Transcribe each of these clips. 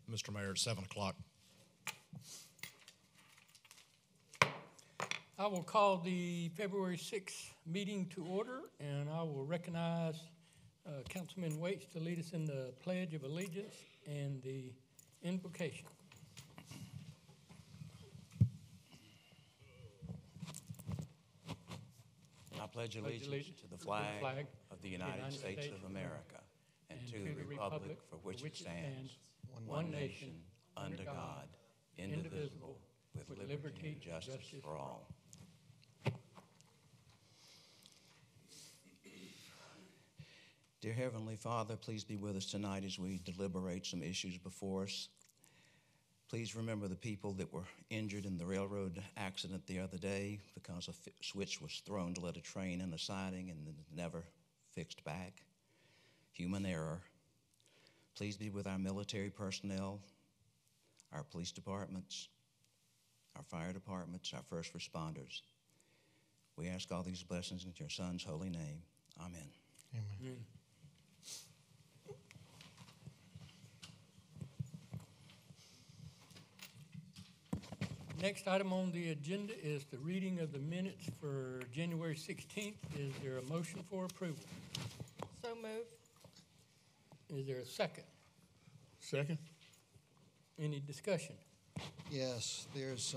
Mr. Mayor, at 7 o'clock. I will call the February 6th meeting to order, and I will recognize Councilman Waits to lead us in the Pledge of Allegiance and the invocation. I pledge allegiance to the flag of the United States of America and to the republic for which it stands, one nation, under God, indivisible, with liberty and justice for all. Dear Heavenly Father, please be with us tonight as we deliberate some issues before us. Please remember the people that were injured in the railroad accident the other day because a switch was thrown to let a train in a siding and never fixed back. Human error. Please be with our military personnel, our police departments, our fire departments, our first responders. We ask all these blessings in your Son's holy name. Amen. Amen. Next item on the agenda is the reading of the minutes for January 16th. Is there a motion for approval? So moved. Is there a second? Second. Any discussion? Yes, there's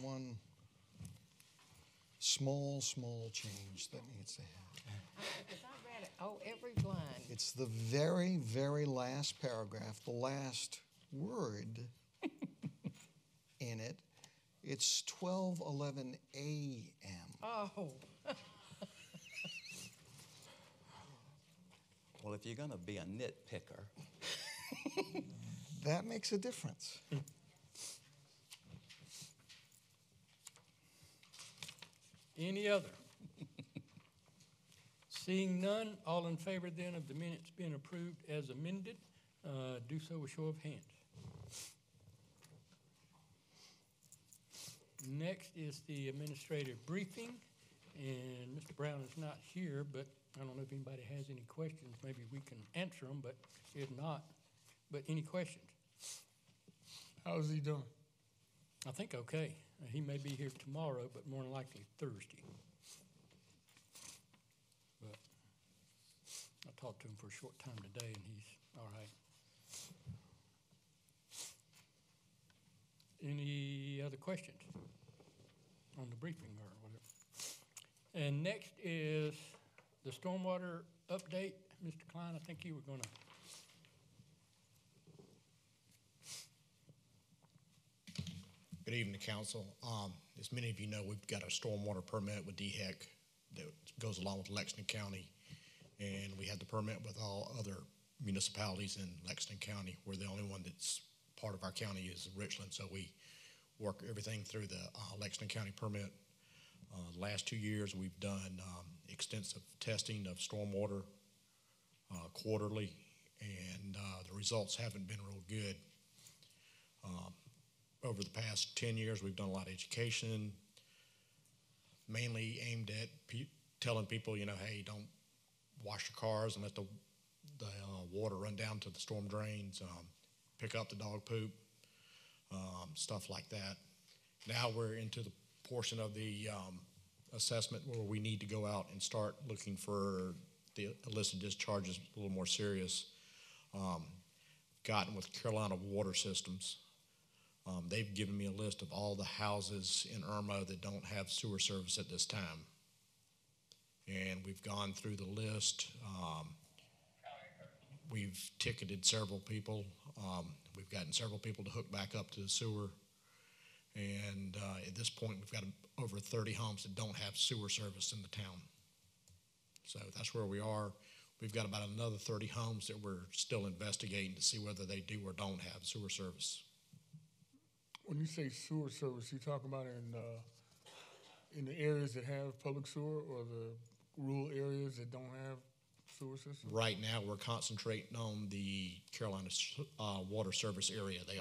one small change that needs to happen. Because I read it, every line. It's the very, very last paragraph, the last word in it. It's 12:11 a.m. Oh. Well, if you're going to be a nitpicker, That makes a difference. Any other? Seeing none, all in favor then of the minutes being approved as amended, do so with show of hands. Next is the administrative briefing, and Mr. Brown is not here, but I don't know if anybody has any questions. Maybe we can answer them, but if not, but any questions? How's he doing? I think okay. He may be here tomorrow, but more than likely Thursday. But I talked to him for a short time today, and he's all right. Any other questions on the briefing or whatever? And next is the stormwater update. Mr. Klein, I think you were going to. Good evening, Council. As many of you know, we've got a stormwater permit with DHEC that goes along with Lexington County, and we had the permit with all other municipalities in Lexington County. We're the only one that's part of our county is Richland, so we work everything through the Lexington County permit. The last 2 years, we've done extensive testing of stormwater quarterly, and the results haven't been real good. Over the past 10 years, we've done a lot of education, mainly aimed at telling people, hey, don't wash your cars and let the water run down to the storm drains, pick up the dog poop, stuff like that. Now we're into the portion of the assessment where we need to go out and start looking for the illicit discharges a little more serious. Gotten with Carolina Water Systems. They've given me a list of all the houses in Irmo that don't have sewer service at this time. And we've gone through the list. We've ticketed several people. We've gotten several people to hook back up to the sewer. And at this point, we've got over 30 homes that don't have sewer service in the town. So that's where we are. We've got about another 30 homes that we're still investigating to see whether they do or don't have sewer service. When you say sewer service, you talk about in the areas that have public sewer or the rural areas that don't have sewer systems? Right now, we're concentrating on the Carolina Water Service area. They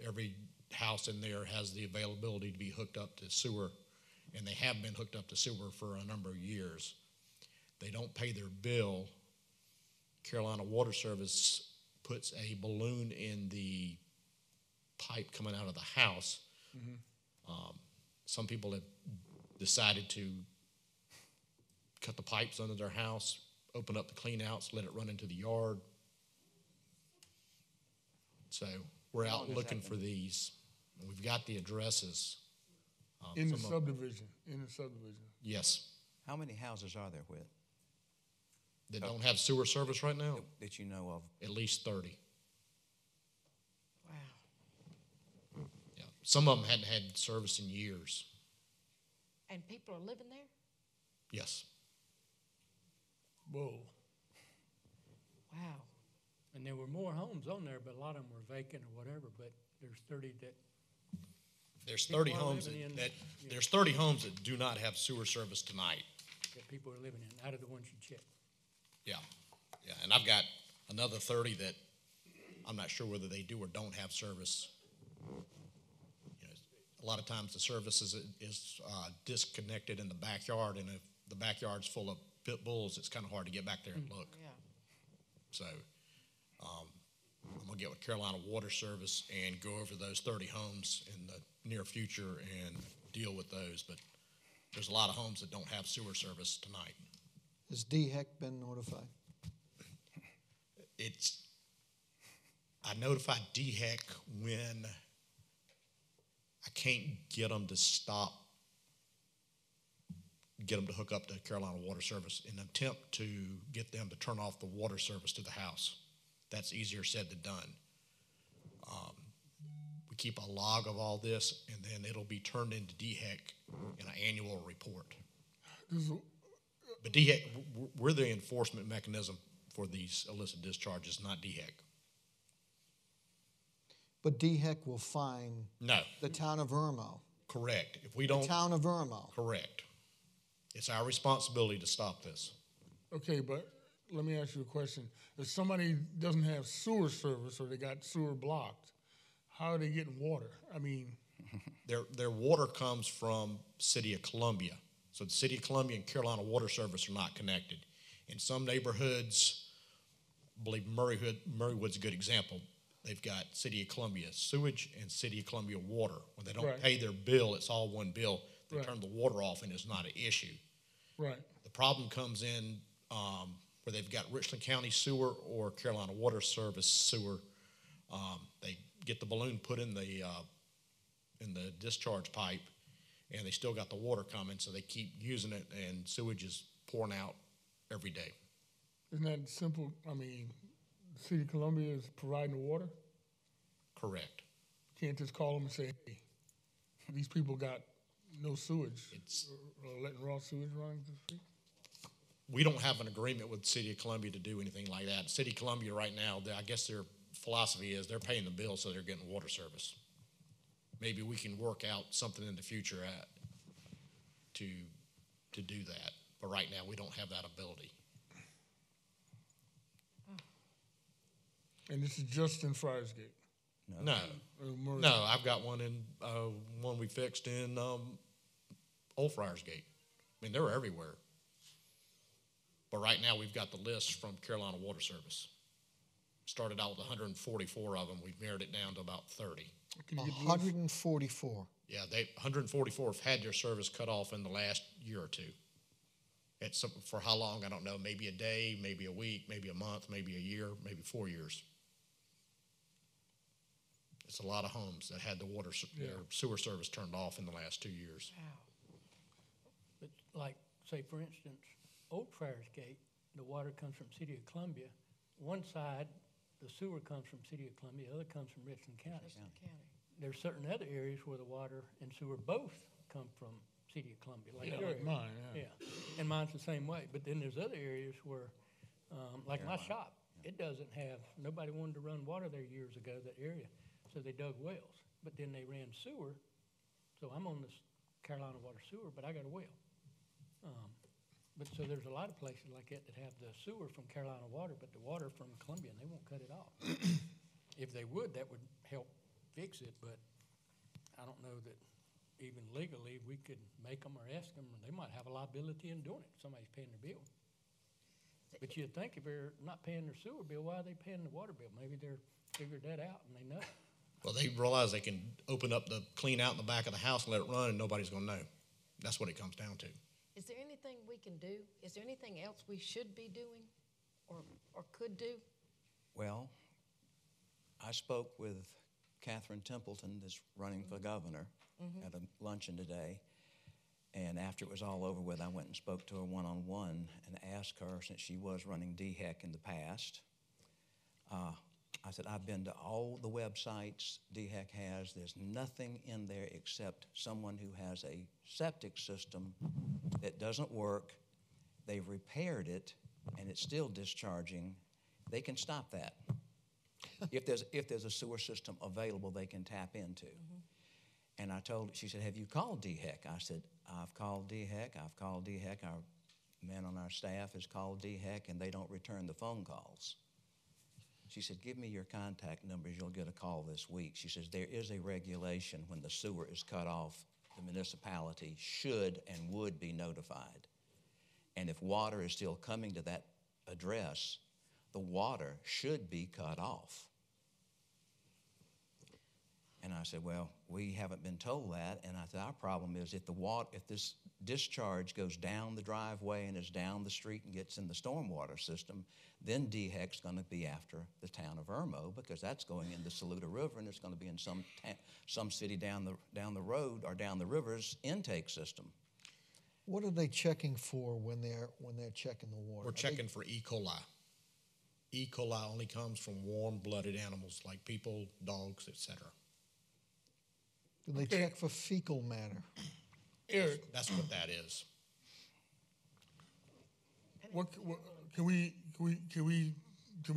every house in there has the availability to be hooked up to sewer, and they have been hooked up to sewer for a number of years. They don't pay their bill. Carolina Water Service puts a balloon in the pipe coming out of the house. Some people have decided to cut the pipes under their house, open up the clean outs, let it run into the yard. So we're out looking for these. And we've got the addresses. In the some of- subdivision, Yes, How many houses are there, Whit, that don't have sewer service right now, that you know of? at least 30. Wow. Yeah, some of them hadn't had service in years. And people are living there? Yes. Whoa. Wow. And there were more homes on there, but a lot of them were vacant or whatever, but there's 30 that, There's People 30 are homes living in- that there's 30 homes that do not have sewer service tonight. that people are living in, out of the ones you checked. Yeah, yeah, and I've got another 30 that I'm not sure whether they do or don't have service. You know, a lot of times the service is disconnected in the backyard, and if the backyard's full of pit bulls, it's kind of hard to get back there and look. Yeah. So I'm gonna get with Carolina Water Service and go over those 30 homes in the near future and deal with those. But there's a lot of homes that don't have sewer service tonight. Has DHEC been notified? I notified DHEC when I can't get them to hook up to Carolina Water Service in an attempt to get them to turn off the water service to the house. That's easier said than done. We keep a log of all this, and then it'll be turned into DHEC in an annual report. But DHEC, we're the enforcement mechanism for these illicit discharges, not DHEC. But DHEC will fine No, the town of Irmo. correct. If we The don't, town of Irmo. correct. It's our responsibility to stop this. Okay, but let me ask you a question. If somebody doesn't have sewer service or they got sewer blocked, how are they getting water? I mean, Their water comes from City of Columbia. So the City of Columbia and Carolina Water Service are not connected. In some neighborhoods, I believe Murraywood's a good example. They've got City of Columbia sewage and City of Columbia water. When they don't Right. pay their bill, it's all one bill. They Right. turn the water off and it's not an issue. right. The problem comes in where they've got Richland County sewer or Carolina Water Service sewer. They get the balloon put in the discharge pipe, and they still got the water coming, so they keep using it, and sewage is pouring out every day. Isn't that simple? I mean, the city of Columbia is providing the water. Correct. Can't just call them and say, hey, these people got no sewage. It's Or letting raw sewage run into the street. we don't have an agreement with the City of Columbia to do anything like that. City of Columbia right now, I guess their philosophy is they're paying the bill, so they're getting water service. Maybe we can work out something in the future to do that, but right now we don't have that ability. And this is just in Friarsgate. No, Murray. no, I've got one in one we fixed in Old Friarsgate. I mean, they're everywhere. But right now we've got the list from Carolina Water Service. Started out with 144 of them. We've narrowed it down to about 30. Can you get the list? 144. Yeah, 144 have had their service cut off in the last year or two. It's for how long, I don't know, maybe a day, maybe a week, maybe a month, maybe a year, maybe 4 years. It's a lot of homes that had their sewer service turned off in the last 2 years. Wow. But like, say, for instance, Old Friars Gate, the water comes from City of Columbia. One side, the sewer comes from City of Columbia, the other comes from Richland County. Richland County. There's certain other areas where the water and sewer both come from City of Columbia, like Yeah, your like area. mine, yeah. Yeah, and mine's the same way. But then there's other areas where, like my shop, it doesn't have, nobody wanted to run water there years ago, that area. So they dug wells, but then they ran sewer. So I'm on this Carolina Water Sewer, but I got a well. But so there's a lot of places like that that have the sewer from Carolina Water, but the water from Columbia, and they won't cut it off. If they would, that would help fix it, but I don't know that even legally we could make them or ask them, and they might have a liability in doing it. Somebody's paying their bill. But you'd think if they're not paying their sewer bill, why are they paying the water bill? Maybe they're figured that out and they know. Well, they realize they can open up the clean out in the back of the house and let it run, and nobody's going to know. That's what it comes down to. Is there anything we can do? Is there anything else we should be doing or could do? Well, I spoke with Catherine Templeton, that's running for governor, at a luncheon today. And after it was all over with, I went and spoke to her one-on-one and asked her, since she was running DHEC in the past, I said, I've been to all the websites DHEC has. There's nothing in there except someone who has a septic system that doesn't work. They've repaired it, and it's still discharging. They can stop that. If there's a sewer system available they can tap into. And I told her, she said, have you called DHEC? I said, I've called DHEC. Our man on our staff has called DHEC, and they don't return the phone calls. She said, give me your contact numbers. You'll get a call this week. She says, there is a regulation when the sewer is cut off, the municipality should and would be notified. And if water is still coming to that address, the water should be cut off. And I said, well, we haven't been told that. And I said, our problem is if this discharge goes down the driveway and is down the street and gets in the stormwater system, then DHEC's going to be after the town of Irmo, because that's going in the Saluda River, and it's going to be in some city down the road or down the river's intake system. What are they checking for when they're checking the water? We're checking for E. coli. E. coli only comes from warm-blooded animals like people, dogs, etc. Do they check for fecal matter? Eric, That's what that is. what can we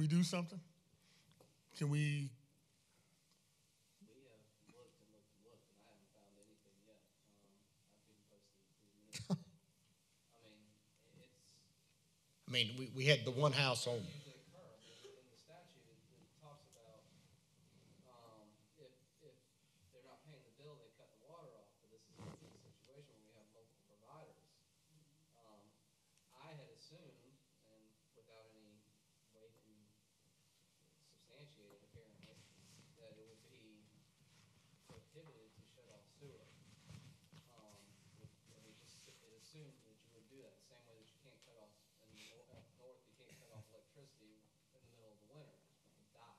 do something? Can we? We have looked and and I haven't found anything yet. I've been posted 3 minutes ago. I mean, we had the one house on. Usually occur. In the statute, it talks about if they're not paying the bill, they cut the water off. But this is a situation where we have multiple providers. I had assumed, and without any way to substantiate it apparently, that it would be prohibited to shut off sewer. It assumed that you would do that the same way that you can't cut off up north. You can't cut off electricity in the middle of the winter. You could die.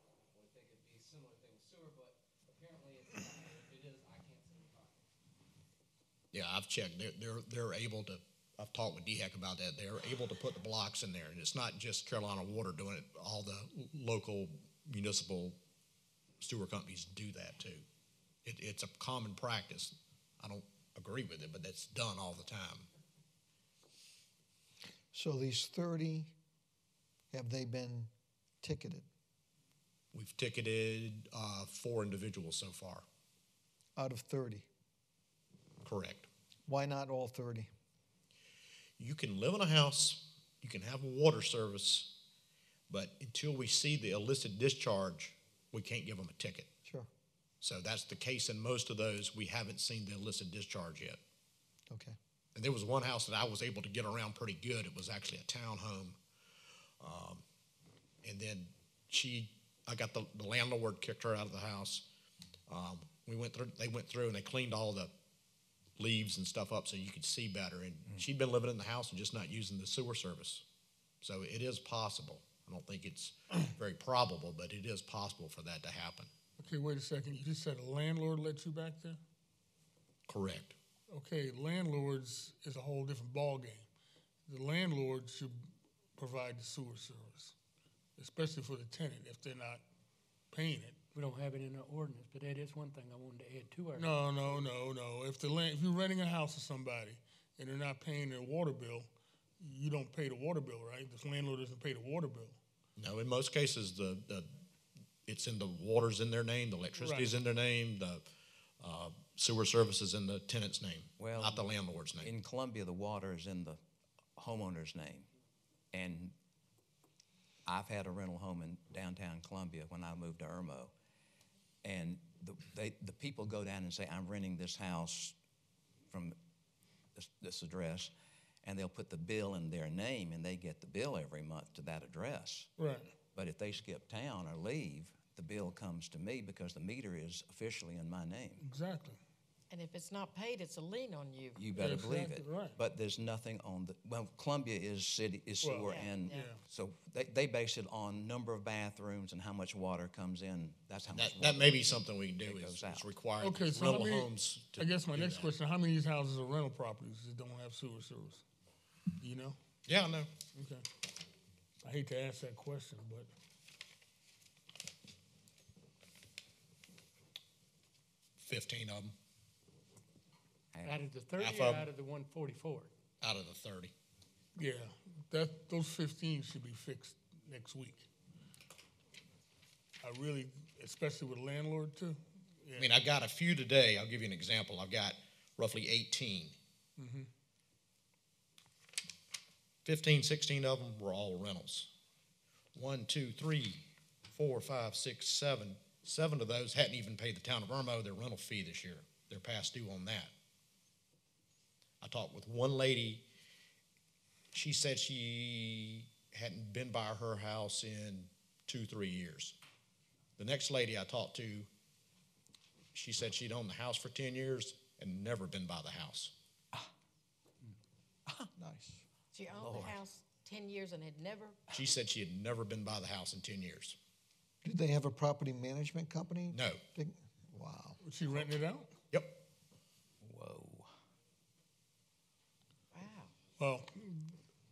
I would think it'd be a similar thing with sewer, but apparently it's not. If it is, I can't seem to find it. Yeah, I've checked. They're able to. I've talked with DHEC about that. They're able to put the blocks in there, and it's not just Carolina Water doing it. All the local municipal sewer companies do that too. It's a common practice. I don't agree with it, but that's done all the time. So these 30, have they been ticketed? We've ticketed 4 individuals so far. Out of 30? Correct. Why not all 30? You can live in a house, you can have a water service, but until we see the illicit discharge, we can't give them a ticket. Sure. So that's the case in most of those. We haven't seen the illicit discharge yet. Okay. And there was one house that I was able to get around pretty good. It was actually a townhome. And then I got the landlord kicked her out of the house. They went through and they cleaned all the leaves and stuff up so you could see better. And she'd been living in the house and just not using the sewer service. So it is possible. I don't think it's very probable, but it is possible for that to happen. Okay, wait a second. You just said a landlord let you back there? Correct. Okay, landlords is a whole different ballgame. The landlord should provide the sewer service, especially for the tenant if they're not paying it. We don't have it in our ordinance, but that is one thing I wanted to add to our. No. If you're renting a house to somebody and they're not paying their water bill, you don't pay the water bill, right? The landlord doesn't pay the water bill. No, in most cases, it's in the water's in their name, the electricity's in their name, the sewer service is in the tenant's name, not the landlord's name. In Columbia, the water is in the homeowner's name. And I've had a rental home in downtown Columbia when I moved to Irmo. And the people go down and say, I'm renting this house from this address, and they'll put the bill in their name, and they get the bill every month to that address. Right. But if they skip town or leave, the bill comes to me because the meter is officially in my name. Exactly. And if it's not paid, it's a lien on you. You better believe it. Exactly right. But there's nothing on the, well, Columbia is sewer, Well, and yeah. so they base it on number of bathrooms and how much water comes in. That's how much That water may be something we can do, goes is out. require Okay, so rental how many, homes to I guess my do next that. question, how many of these houses are rental properties that don't have sewer service? Do you know? Yeah, I know. Okay. I hate to ask that question, but 15 of them Out of the 30 Half or of 'em. out of the 144? out of the 30. yeah, those 15 should be fixed next week. I really, especially with a landlord too. Yeah. I mean, I got a few today. I'll give you an example. I've got roughly 18. 15, 16 of them were all rentals. 1, 2, 3, 4, 5, 6, 7. 7 of those hadn't even paid the town of Irmo their rental fee this year. They're past due on that. I talked with one lady. She said she hadn't been by her house in 2, 3 years. The next lady I talked to, she said she'd owned the house for 10 years and never been by the house. Nice. She owned the house 10 years and had never, She said she had never been by the house in 10 years. Do they have a property management company? No. Wow. Was she renting it out? Yep. Whoa. wow. Well,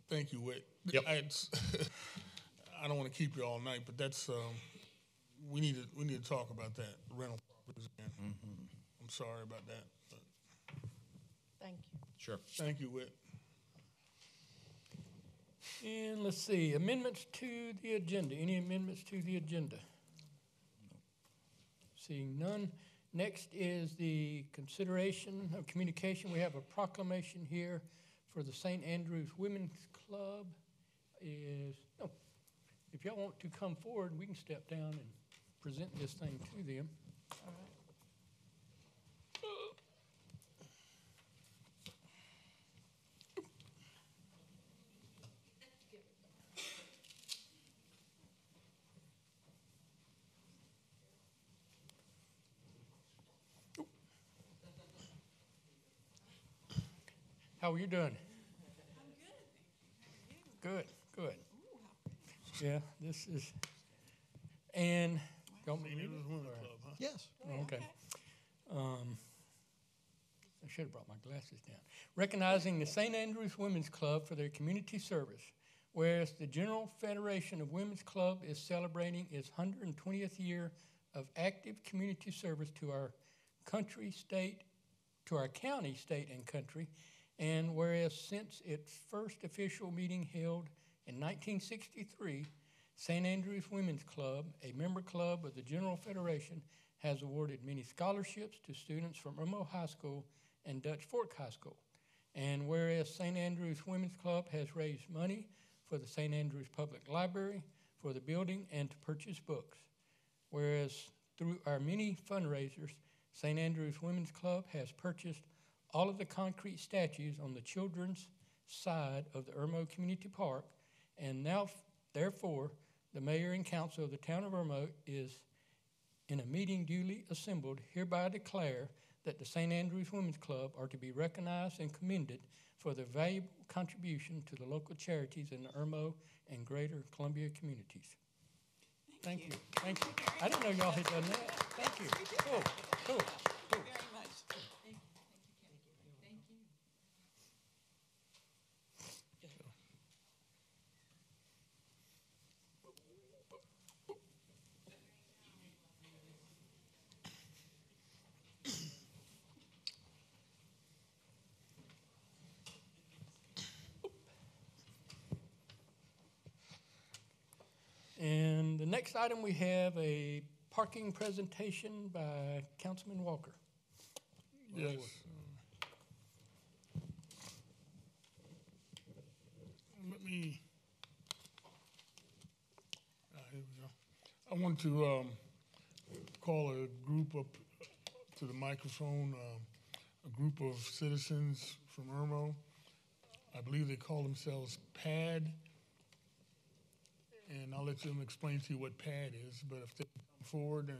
thank you, Whit. Yep. I don't want to keep you all night, but that's we need to talk about that rental properties again. I'm sorry about that, but Thank you. Sure. thank you, Whit. And let's see, amendments to the agenda. Any amendments to the agenda? Seeing none. Next is the consideration of communication. We have a proclamation here for the St. Andrews Women's Club. If y'all want to come forward, we can step down and present this thing to them. All right. How are you doing? Good, good. Yeah, this is, and, don't St. read Andrews it? Women's Or- Club, huh? Yes. Okay. I should have brought my glasses down. Recognizing the St. Andrews Women's Club for their community service, whereas the General Federation of Women's Club is celebrating its 120th year of active community service to our country, state, to our county, state, and country, and whereas since its first official meeting held in 1963, St. Andrews Women's Club, a member club of the General Federation, has awarded many scholarships to students from Irmo High School and Dutch Fork High School. And whereas St. Andrews Women's Club has raised money for the St. Andrews Public Library, for the building, and to purchase books. Whereas through our many fundraisers, St. Andrews Women's Club has purchased all of the concrete statues on the children's side of the Irmo Community Park, and now, therefore, the mayor and council of the town of Irmo is, in a meeting duly assembled, hereby declare that the St. Andrews Women's Club are to be recognized and commended for their valuable contribution to the local charities in the Irmo and greater Columbia communities. Thank you. Thank you. I didn't know y'all had done that. Thank you. Cool, cool, cool. Very much. Thank you. Thank you. And the next item, we have a parking presentation by Councilman Walker. Yes. Let me. Here we go. I want to call a group up to the microphone. A group of citizens from Irmo. I believe they call themselves PAD, and I'll let them explain to you what pad is, but if they come forward and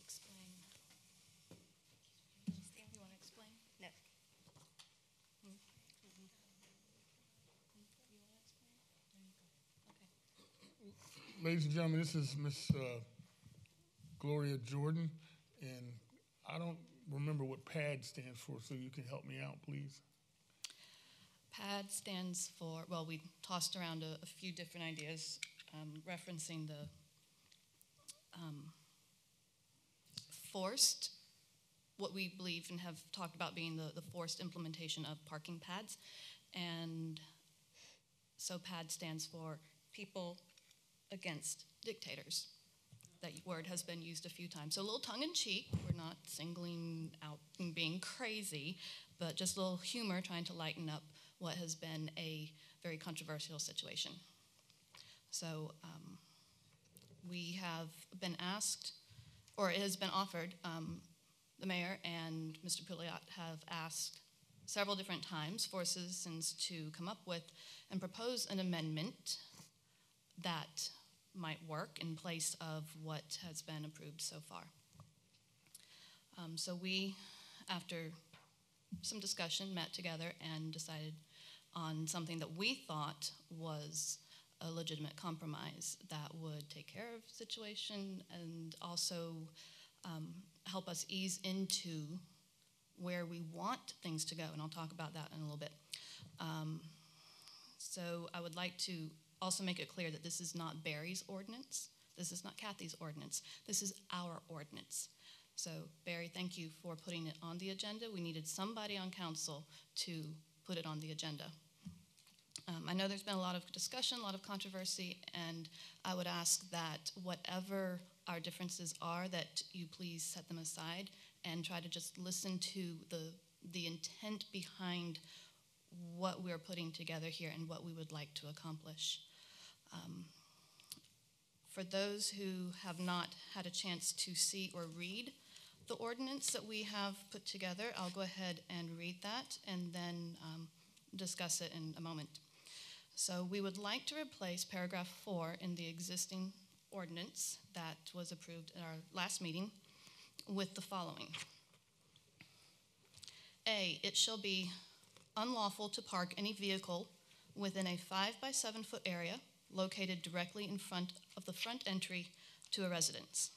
Explain. You want to explain? No. You want to explain? Okay. ladies and gentlemen, this is Miss Gloria Jordan, and I don't remember what PAD stands for, so you can help me out, please. PAD stands for, well, we tossed around a few different ideas referencing the forced, what we believe and have talked about being the forced implementation of parking pads. And so PAD stands for People Against Dictators. That word has been used a few times. So a little tongue-in-cheek. We're not singling out and being crazy, but just a little humor trying to lighten up what has been a very controversial situation. So we have been asked, or it has been offered, the mayor and Mr. Pouliot have asked several different times for citizens to come up with and propose an amendment that might work in place of what has been approved so far. So we, after some discussion, met together and decided on something that we thought was a legitimate compromise that would take care of the situation and also help us ease into where we want things to go, and I'll talk about that in a little bit. So I would like to also make it clear that this is not Barry's ordinance. This is not Kathy's ordinance. This is our ordinance. So Barry, thank you for putting it on the agenda. We needed somebody on council to put it on the agenda. I know there's been a lot of discussion, a lot of controversy, and I would ask that whatever our differences are, that you please set them aside and try to just listen to the intent behind what we're putting together here and what we would like to accomplish. For those who have not had a chance to see or read the ordinance that we have put together, I'll go ahead and read that and then discuss it in a moment. So we would like to replace paragraph 4 in the existing ordinance that was approved at our last meeting with the following. A, it shall be unlawful to park any vehicle within a 5 by 7 foot area located directly in front of the front entry to a residence.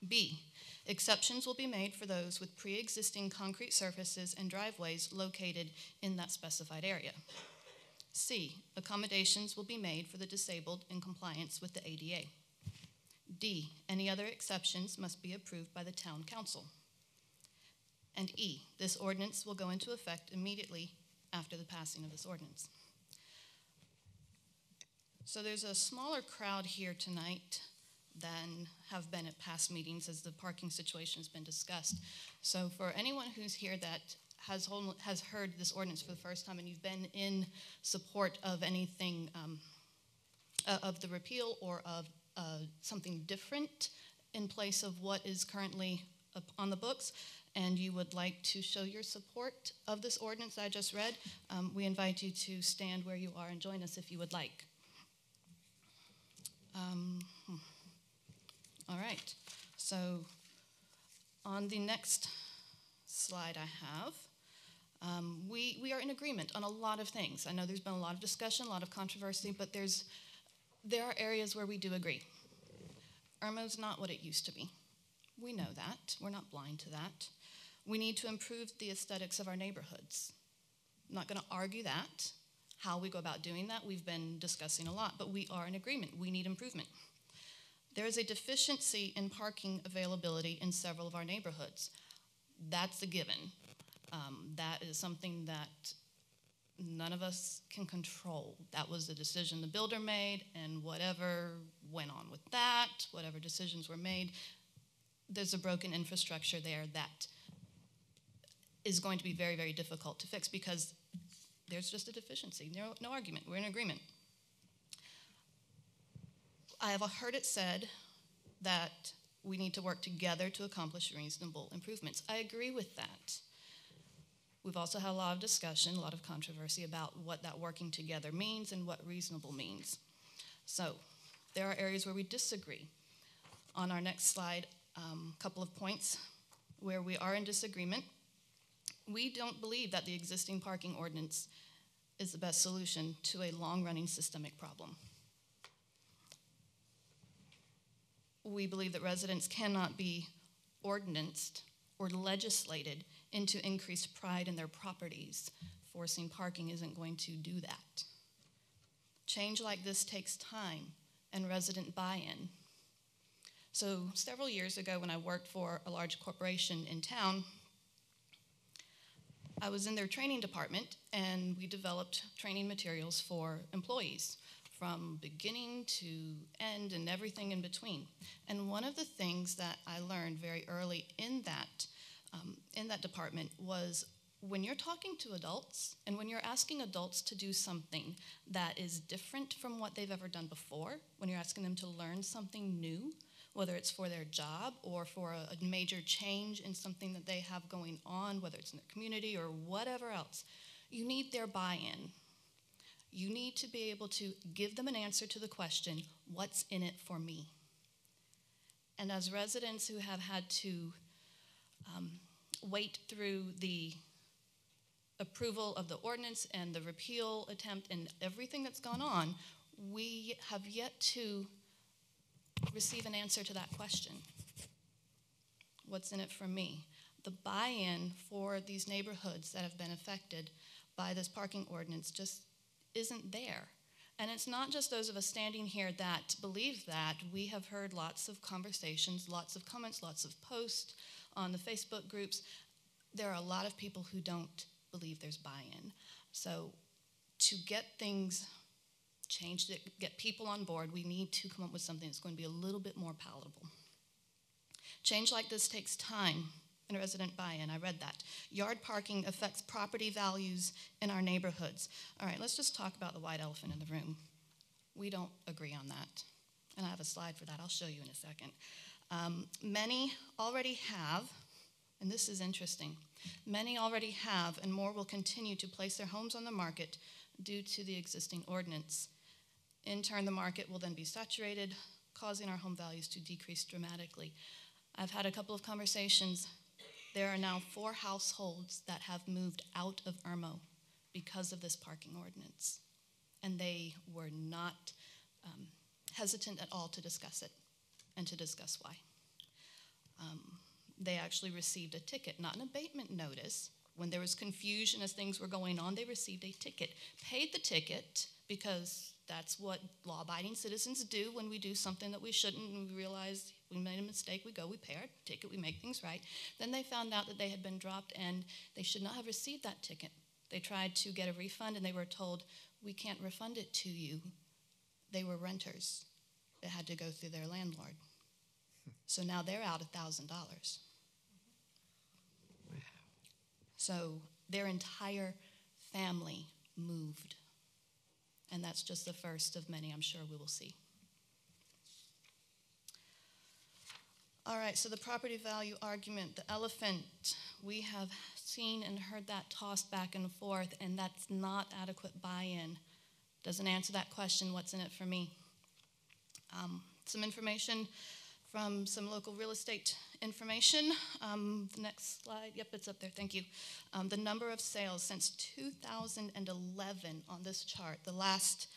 B, exceptions will be made for those with pre-existing concrete surfaces and driveways located in that specified area. C, accommodations will be made for the disabled in compliance with the ADA. D, any other exceptions must be approved by the town council. And E, this ordinance will go into effect immediately after the passing of this ordinance. So there's a smaller crowd here tonight than have been at past meetings as the parking situation has been discussed. So for anyone who's here that has heard this ordinance for the first time and you've been in support of anything of the repeal or of something different in place of what is currently on the books, and you would like to show your support of this ordinance I just read, we invite you to stand where you are and join us if you would like. All right, so on the next slide I have, we are in agreement on a lot of things. I know there's been a lot of discussion, a lot of controversy, but there are areas where we do agree. Irmo's not what it used to be. We know that. We're not blind to that. We need to improve the aesthetics of our neighborhoods. I'm not going to argue that. How we go about doing that, we've been discussing a lot, but we are in agreement. We need improvement. There is a deficiency in parking availability in several of our neighborhoods. That's a given. That is something that none of us can control. That was the decision the builder made, and whatever went on with that, whatever decisions were made, there's a broken infrastructure there that is going to be very, very difficult to fix because there's just a deficiency. No argument. We're in agreement. I have heard it said that we need to work together to accomplish reasonable improvements. I agree with that. We've also had a lot of discussion, a lot of controversy about what that working together means and what reasonable means. So there are areas where we disagree. On our next slide, a couple of points where we are in disagreement. We don't believe that the existing parking ordinance is the best solution to a long-running systemic problem. We believe that residents cannot be ordinanced or legislated into increased pride in their properties. Forcing parking isn't going to do that. Change like this takes time and resident buy-in. So several years ago when I worked for a large corporation in town, I was in their training department and we developed training materials for employees from beginning to end and everything in between. And one of the things that I learned very early in that department was when you're talking to adults and when you're asking adults to do something that is different from what they've ever done before, when you're asking them to learn something new, whether it's for their job or for a major change in something that they have going on, whether it's in their community or whatever else, you need their buy-in. You need to be able to give them an answer to the question, what's in it for me? And as residents who have had to wait through the approval of the ordinance and the repeal attempt and everything that's gone on, we have yet to receive an answer to that question. What's in it for me? The buy-in for these neighborhoods that have been affected by this parking ordinance just isn't there. And it's not just those of us standing here that believe that. We have heard lots of conversations, lots of comments, lots of posts on the Facebook groups. There are a lot of people who don't believe there's buy-in. So to get things changed, to get people on board, we need to come up with something that's going to be a little bit more palatable. Change like this takes time and resident buy-in. I read that. Yard parking affects property values in our neighborhoods. All right, let's just talk about the white elephant in the room. We don't agree on that. And I have a slide for that. I'll show you in a second. Many already have, and this is interesting, many already have and more will continue to place their homes on the market due to the existing ordinance. In turn, the market will then be saturated, causing our home values to decrease dramatically. I've had a couple of conversations. There are now 4 households that have moved out of Irmo because of this parking ordinance. And they were not hesitant at all to discuss it and to discuss why. They actually received a ticket, not an abatement notice. When there was confusion as things were going on, they received a ticket, paid the ticket because that's what law-abiding citizens do when we do something that we shouldn't and we realize we made a mistake, we go, we pay our ticket, we make things right. Then they found out that they had been dropped and they should not have received that ticket. They tried to get a refund and they were told, we can't refund it to you. They were renters that had to go through their landlord. So now they're out $1,000. So their entire family moved. And that's just the first of many I'm sure we will see. All right, so the property value argument, the elephant, we have seen and heard that tossed back and forth, and that's not adequate buy-in. Doesn't answer that question, what's in it for me? Some information from some local real estate information. The next slide, yep, it's up there, thank you. The number of sales since 2011 on this chart, the last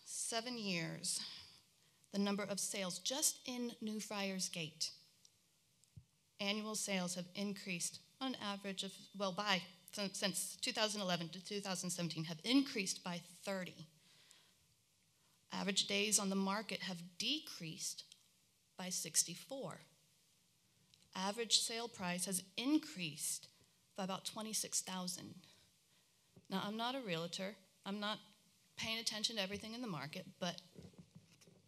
7 years, the number of sales just in New Friars Gate. Annual sales have increased on average of, well, since 2011 to 2017 have increased by 30. Average days on the market have decreased by 64. Average sale price has increased by about $26,000. Now, I'm not a realtor. I'm not paying attention to everything in the market, but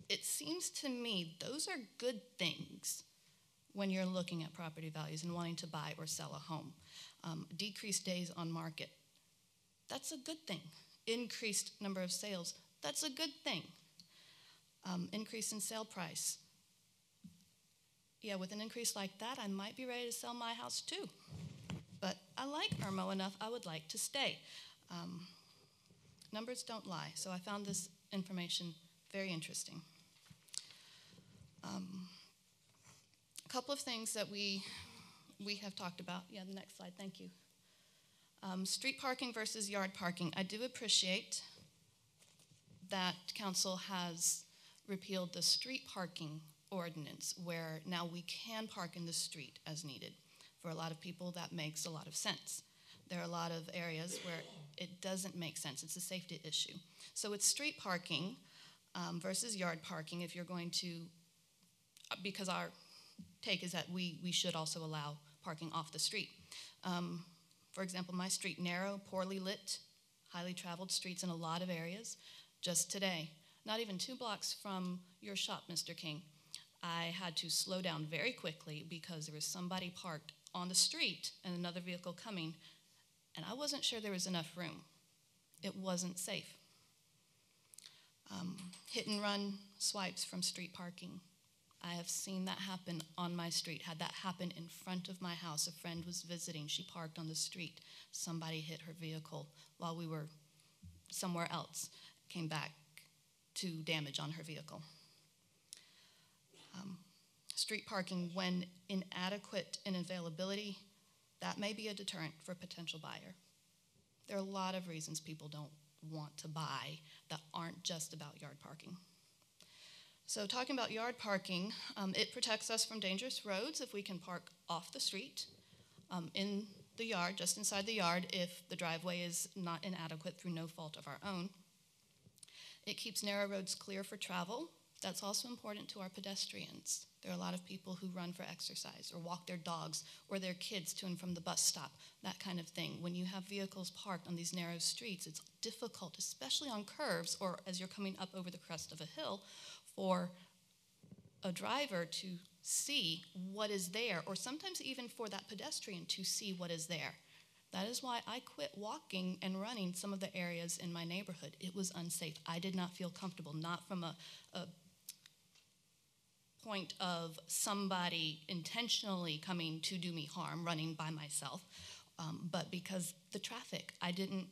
it seems to me those are good things when you're looking at property values and wanting to buy or sell a home. Decreased days on market, that's a good thing. Increased number of sales, that's a good thing. Increase in sale price, yeah, with an increase like that, I might be ready to sell my house too. But I like Irmo enough, I would like to stay. Numbers don't lie, so I found this information very interesting. A couple of things that we have talked about. Yeah, the next slide, thank you. Street parking versus yard parking. I do appreciate that council has repealed the street parking ordinance, where now we can park in the street as needed. For a lot of people, that makes a lot of sense. There are a lot of areas where it doesn't make sense. It's a safety issue. So it's street parking versus yard parking if you're going to, because our take is that we should also allow parking off the street. For example, my street, narrow, poorly lit, highly traveled streets in a lot of areas. Just today, not even 2 blocks from your shop, Mr. King, I had to slow down very quickly because there was somebody parked on the street and another vehicle coming, and I wasn't sure there was enough room. It wasn't safe. Hit and run swipes from street parking. I have seen that happen on my street. Had that happen in front of my house, a friend was visiting, she parked on the street, somebody hit her vehicle while we were somewhere else, came back to damage on her vehicle. Street parking, when inadequate in availability, that may be a deterrent for a potential buyer. There are a lot of reasons people don't want to buy that aren't just about yard parking. So talking about yard parking, it protects us from dangerous roads if we can park off the street, in the yard, just inside the yard, if the driveway is not inadequate through no fault of our own. It keeps narrow roads clear for travel. That's also important to our pedestrians. There are a lot of people who run for exercise or walk their dogs or their kids to and from the bus stop, that kind of thing. When you have vehicles parked on these narrow streets, it's difficult, especially on curves or as you're coming up over the crest of a hill, for a driver to see what is there, or sometimes even for that pedestrian to see what is there. That is why I quit walking and running some of the areas in my neighborhood. It was unsafe. I did not feel comfortable, not from a point of somebody intentionally coming to do me harm, running by myself, but because the traffic, I didn't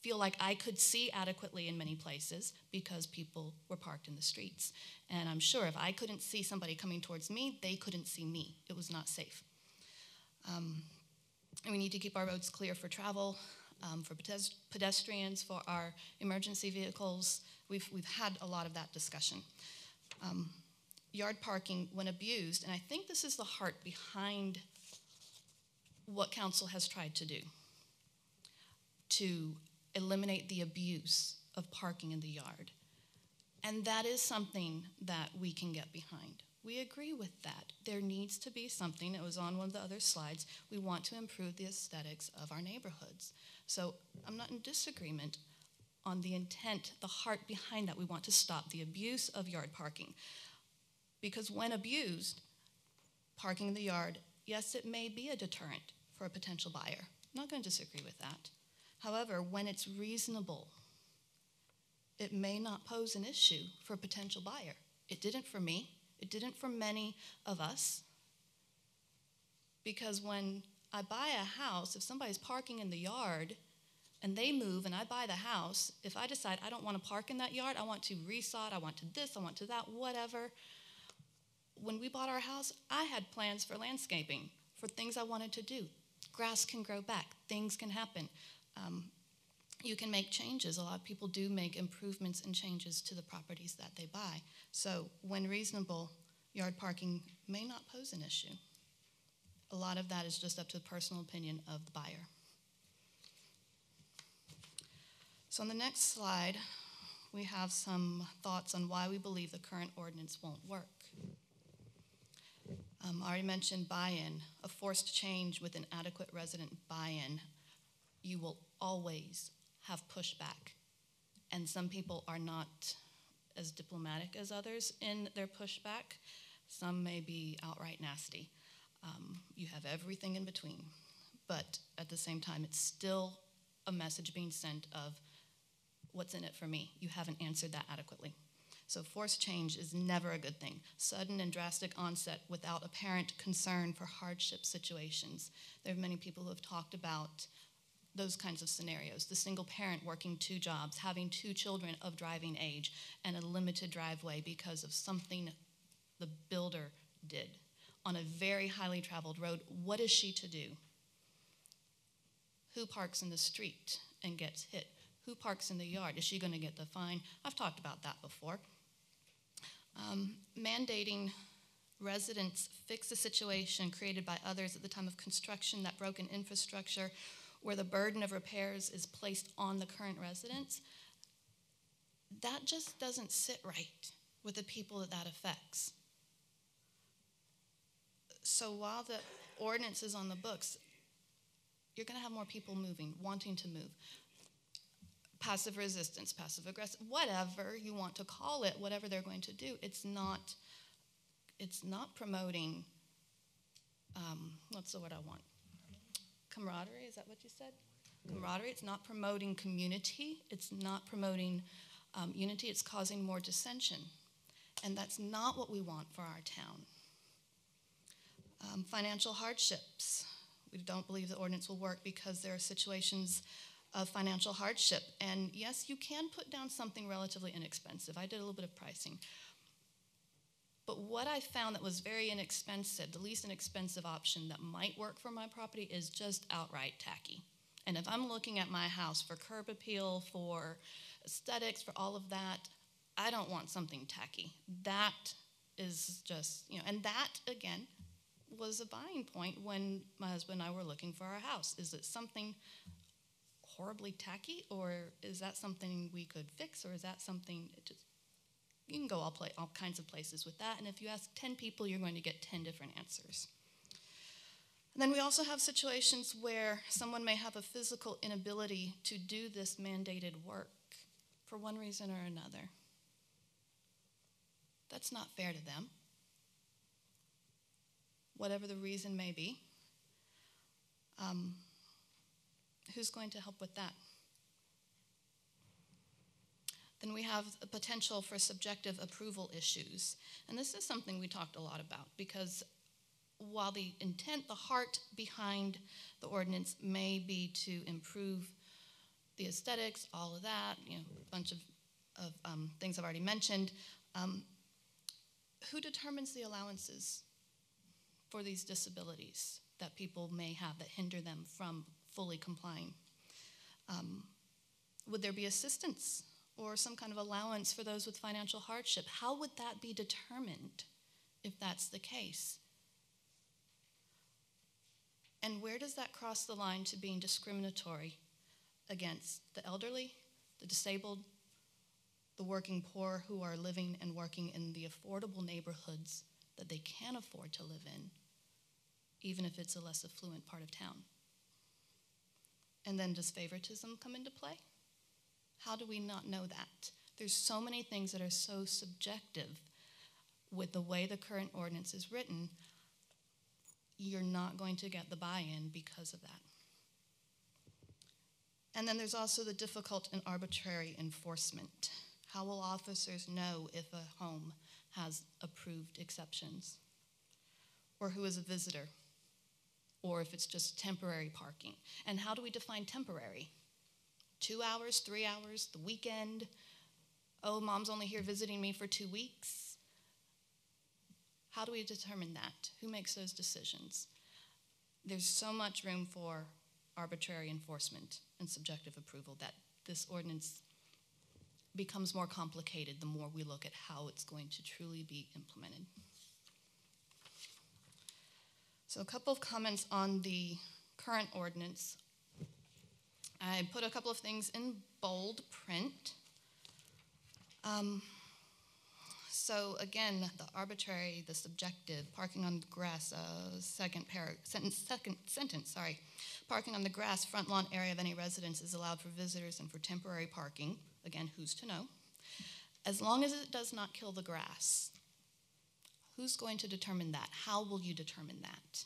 feel like I could see adequately in many places because people were parked in the streets. And I'm sure if I couldn't see somebody coming towards me, they couldn't see me. It was not safe. And we need to keep our roads clear for travel, for pedestrians, for our emergency vehicles. We've had a lot of that discussion. Yard parking, when abused, and I think this is the heart behind what council has tried to do, to eliminate the abuse of parking in the yard. And that is something that we can get behind. We agree with that. There needs to be something, it was on one of the other slides, we want to improve the aesthetics of our neighborhoods. So I'm not in disagreement on the intent, the heart behind that. We want to stop the abuse of yard parking. Because when abused, parking in the yard, yes, it may be a deterrent for a potential buyer. I'm not going to disagree with that. However, when it's reasonable, it may not pose an issue for a potential buyer. It didn't for me. It didn't for many of us. Because when I buy a house, if somebody's parking in the yard and they move and I buy the house, if I decide I don't want to park in that yard, I want to resod, I want to this, I want to that, whatever. When we bought our house, I had plans for landscaping, for things I wanted to do. Grass can grow back, things can happen. You can make changes. A lot of people do make improvements and changes to the properties that they buy. So when reasonable, yard parking may not pose an issue. A lot of that is just up to the personal opinion of the buyer. So on the next slide, we have some thoughts on why we believe the current ordinance won't work. I already mentioned buy-in, a forced change with an adequate resident buy-in. You will always have pushback, and some people are not as diplomatic as others in their pushback. Some may be outright nasty. You have everything in between, but at the same time, it's still a message being sent of what's in it for me. You haven't answered that adequately. So forced change is never a good thing. Sudden and drastic onset without apparent concern for hardship situations. There are many people who have talked about those kinds of scenarios. The single parent working 2 jobs, having 2 children of driving age, and a limited driveway because of something the builder did on a very highly traveled road. What is she to do? Who parks in the street and gets hit? Who parks in the yard? Is she going to get the fine? I've talked about that before. Mandating residents fix a situation created by others at the time of construction, that broken infrastructure, where the burden of repairs is placed on the current residents, that just doesn't sit right with the people that affects. So while the ordinance is on the books, you're going to have more people moving, wanting to move. Passive resistance, passive aggressive, whatever you want to call it, whatever they're going to do, it's not promoting, what's the word I want? Camaraderie, is that what you said? Camaraderie, it's not promoting community, it's not promoting unity, it's causing more dissension. And that's not what we want for our town. Financial hardships. We don't believe the ordinance will work because there are situations of financial hardship. And yes, you can put down something relatively inexpensive. I did a little bit of pricing. But what I found that was very inexpensive, the least inexpensive option that might work for my property is just outright tacky. And if I'm looking at my house for curb appeal, for aesthetics, for all of that, I don't want something tacky. That is just, and that, again, was a buying point when my husband and I were looking for our house. Is it something horribly tacky, or is that something we could fix, or is that something you can go all kinds of places with that, and if you ask 10 people, you're going to get 10 different answers. And then we also have situations where someone may have a physical inability to do this mandated work for one reason or another. That's not fair to them, whatever the reason may be. Who's going to help with that? Then we have the potential for subjective approval issues. And this is something we talked a lot about, because while the intent, the heart behind the ordinance may be to improve the aesthetics, all of that, a bunch of things I've already mentioned, who determines the allowances for these disabilities that people may have that hinder them from fully complying? Would there be assistance or some kind of allowance for those with financial hardship? How would that be determined if that's the case? And where does that cross the line to being discriminatory against the elderly, the disabled, the working poor who are living and working in the affordable neighborhoods that they can afford to live in, even if it's a less affluent part of town? And then does favoritism come into play? How do we not know that? There's so many things that are so subjective with the way the current ordinance is written. You're not going to get the buy-in because of that. And then there's also the difficult and arbitrary enforcement. How will officers know if a home has approved exceptions? Or who is a visitor? Or if it's just temporary parking? And how do we define temporary? 2 hours, 3 hours, the weekend? Oh, mom's only here visiting me for 2 weeks? How do we determine that? Who makes those decisions? There's so much room for arbitrary enforcement and subjective approval that this ordinance becomes more complicated the more we look at how it's going to truly be implemented. So a couple of comments on the current ordinance. I put a couple of things in bold print. So again, the arbitrary, the subjective, parking on the grass, second sentence, parking on the grass, front lawn area of any residence is allowed for visitors and for temporary parking. Again, who's to know? As long as it does not kill the grass. Who's going to determine that? How will you determine that?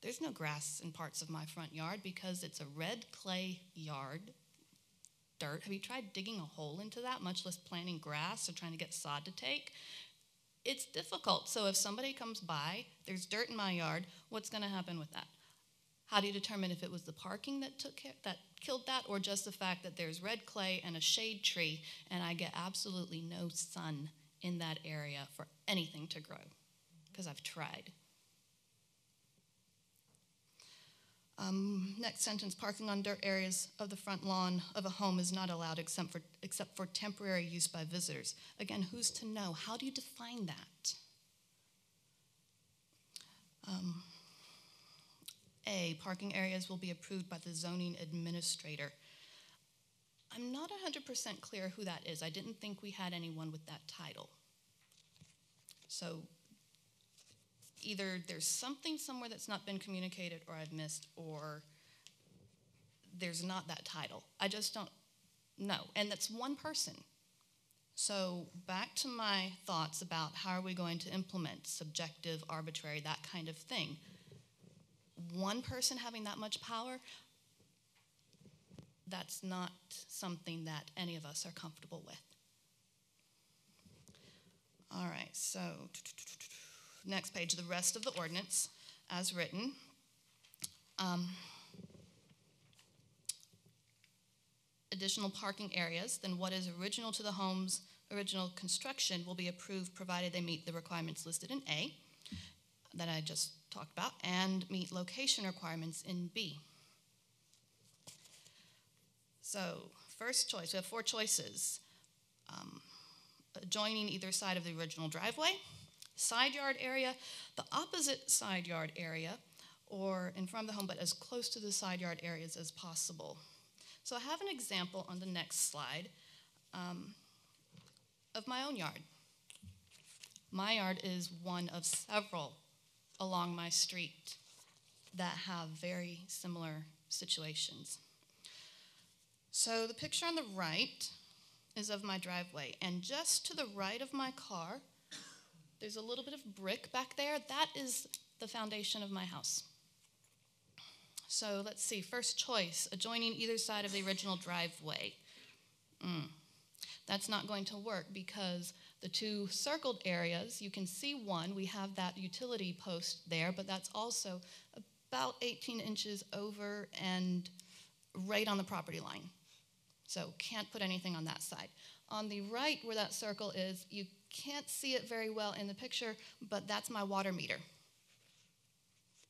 There's no grass in parts of my front yard because it's a red clay yard dirt. Have you tried digging a hole into that, much less planting grass or trying to get sod to take? It's difficult. So if somebody comes by, there's dirt in my yard, what's going to happen with that? How do you determine if it was the parking that killed that, or just the fact that there's red clay and a shade tree and I get absolutely no sun in that area for anything to grow? Because I've tried. Next sentence, parking on dirt areas of the front lawn of a home is not allowed except for temporary use by visitors. Again, who's to know? How do you define that? A, parking areas will be approved by the zoning administrator. I'm not 100% clear who that is. I didn't think we had anyone with that title. So either there's something somewhere that's not been communicated or I've missed, or there's not that title. I just don't know. And that's one person. So back to my thoughts about how are we going to implement subjective, arbitrary, that kind of thing. One person having that much power, that's not something that any of us are comfortable with. All right, so next page, the rest of the ordinance as written. Additional parking areas than what is original to the home's original construction will be approved provided they meet the requirements listed in A that I just talked about and meet location requirements in B. So first choice, we have 4 choices. Adjoining either side of the original driveway, side yard area, the opposite side yard area, or in front of the home, but as close to the side yard areas as possible. So I have an example on the next slide of my own yard. My yard is one of several along my street that have very similar situations. So the picture on the right is of my driveway, and just to the right of my car, there's a little bit of brick back there. That is the foundation of my house. So let's see, first choice, adjoining either side of the original driveway. That's not going to work because the 2 circled areas, you can see one, we have that utility post there, but that's also about 18 inches over and right on the property line. So can't put anything on that side. On the right where that circle is, you can't see it very well in the picture, but that's my water meter.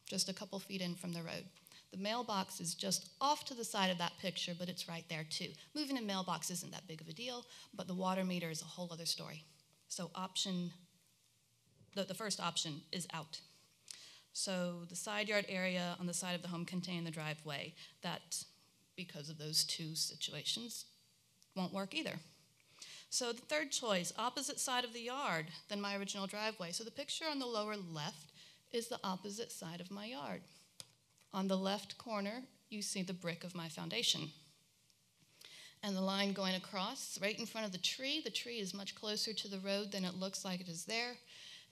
Just a couple feet in from the road. The mailbox is just off to the side of that picture, but it's right there too. Moving a mailbox isn't that big of a deal, but the water meter is a whole other story. So the first option is out. So the side yard area on the side of the home containing the driveway, that, because of those 2 situations, won't work either. So the third choice, opposite side of the yard than my original driveway. So the picture on the lower left is the opposite side of my yard. On the left corner, you see the brick of my foundation. And the line going across right in front of the tree is much closer to the road than it looks like it is there,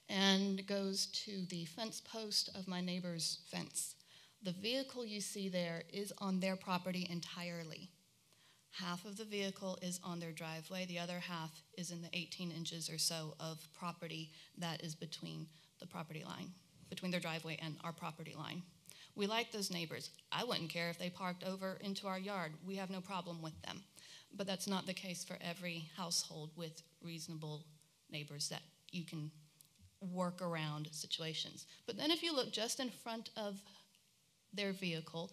and goes to the fence post of my neighbor's fence. The vehicle you see there is on their property entirely. Half of the vehicle is on their driveway, the other half is in the 18 inches or so of property that is between the property line, between their driveway and our property line. We like those neighbors. I wouldn't care if they parked over into our yard. We have no problem with them. But that's not the case for every household with reasonable neighbors that you can work around situations. But then if you look just in front of their vehicle,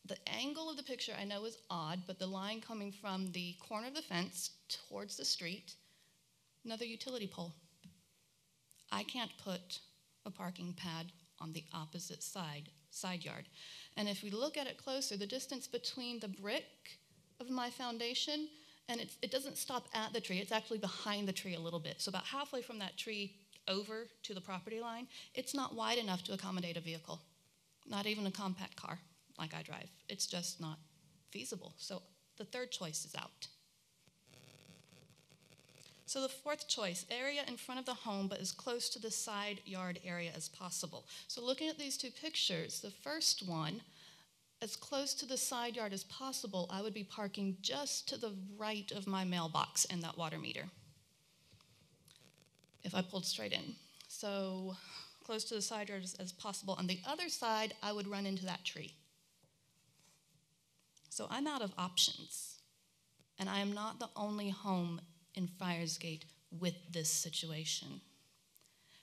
the angle of the picture I know is odd, but the line coming from the corner of the fence towards the street, another utility pole. I can't put a parking pad on the opposite side yard. And if we look at it closer, the distance between the brick of my foundation, and it doesn't stop at the tree, it's actually behind the tree a little bit. So about halfway from that tree over to the property line, it's not wide enough to accommodate a vehicle, not even a compact car like I drive. It's just not feasible. So the third choice is out. So the fourth choice, area in front of the home but as close to the side yard area as possible. So looking at these 2 pictures, the first one, as close to the side yard as possible, I would be parking just to the right of my mailbox and that water meter, if I pulled straight in. So close to the side yard as possible. On the other side, I would run into that tree. So I'm out of options. And I am not the only home in Friarsgate with this situation.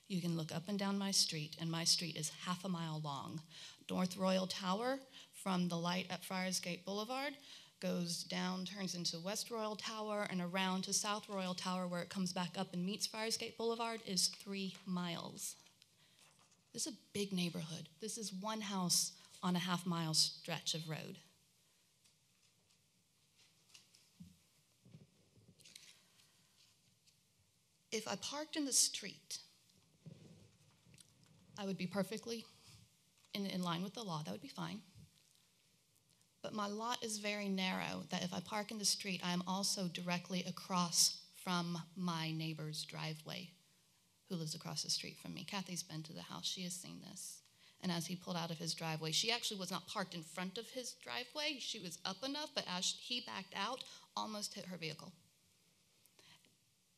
You can look up and down my street, and my street is half a mile long. North Royal Tower, from the light at Friarsgate Boulevard, goes down, turns into West Royal Tower, and around to South Royal Tower, where it comes back up and meets Friarsgate Boulevard, is 3 miles. This is a big neighborhood. This is one house on a half-mile stretch of road. If I parked in the street, I would be perfectly in line with the law. That would be fine. But my lot is very narrow, that if I park in the street, I am also directly across from my neighbor's driveway, who lives across the street from me. Kathy's been to the house. She has seen this. And as he pulled out of his driveway, she actually was not parked in front of his driveway. She was up enough, but as he backed out, almost hit her vehicle.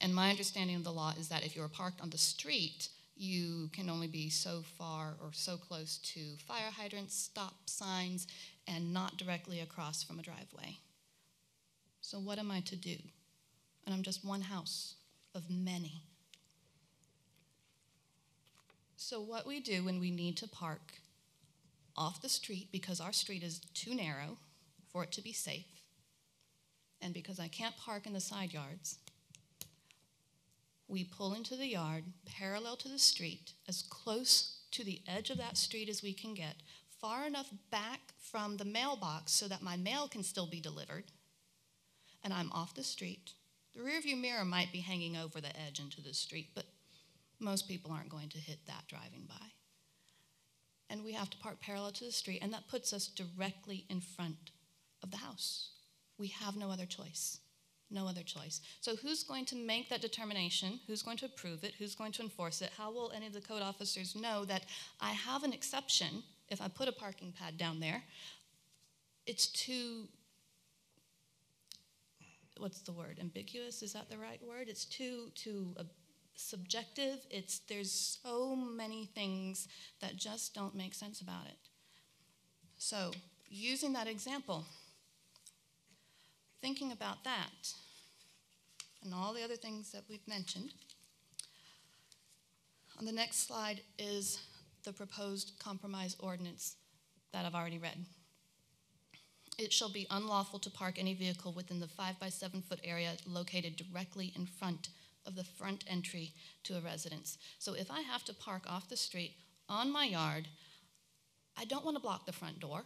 And my understanding of the law is that if you're parked on the street, you can only be so far or so close to fire hydrants, stop signs, and not directly across from a driveway. So what am I to do? And I'm just one house of many. So what we do when we need to park off the street, because our street is too narrow for it to be safe, and because I can't park in the side yards, we pull into the yard parallel to the street, as close to the edge of that street as we can get, far enough back from the mailbox so that my mail can still be delivered, and I'm off the street. The rearview mirror might be hanging over the edge into the street, but most people aren't going to hit that driving by. And we have to park parallel to the street, and that puts us directly in front of the house. We have no other choice. No other choice. So who's going to make that determination? Who's going to approve it? Who's going to enforce it? How will any of the code officers know that I have an exception if I put a parking pad down there? It's too, what's the word? Ambiguous? Is that the right word? It's too subjective. There's so many things that just don't make sense about it. So using that example, thinking about that and all the other things that we've mentioned, on the next slide is the proposed compromise ordinance that I've already read. It shall be unlawful to park any vehicle within the 5 by 7 foot area located directly in front of the front entry to a residence. So if I have to park off the street on my yard, I don't want to block the front door.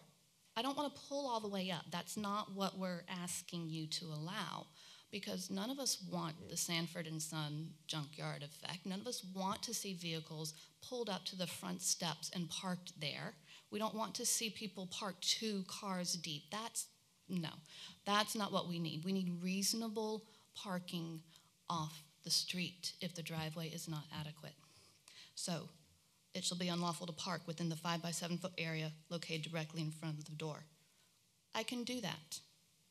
I don't want to pull all the way up. That's not what we're asking you to allow, because none of us want the Sanford and Son junkyard effect. None of us want to see vehicles pulled up to the front steps and parked there. We don't want to see people parked 2 cars deep. That's not what we need. We need reasonable parking off the street if the driveway is not adequate. So it shall be unlawful to park within the 5 by 7 foot area located directly in front of the door. I can do that.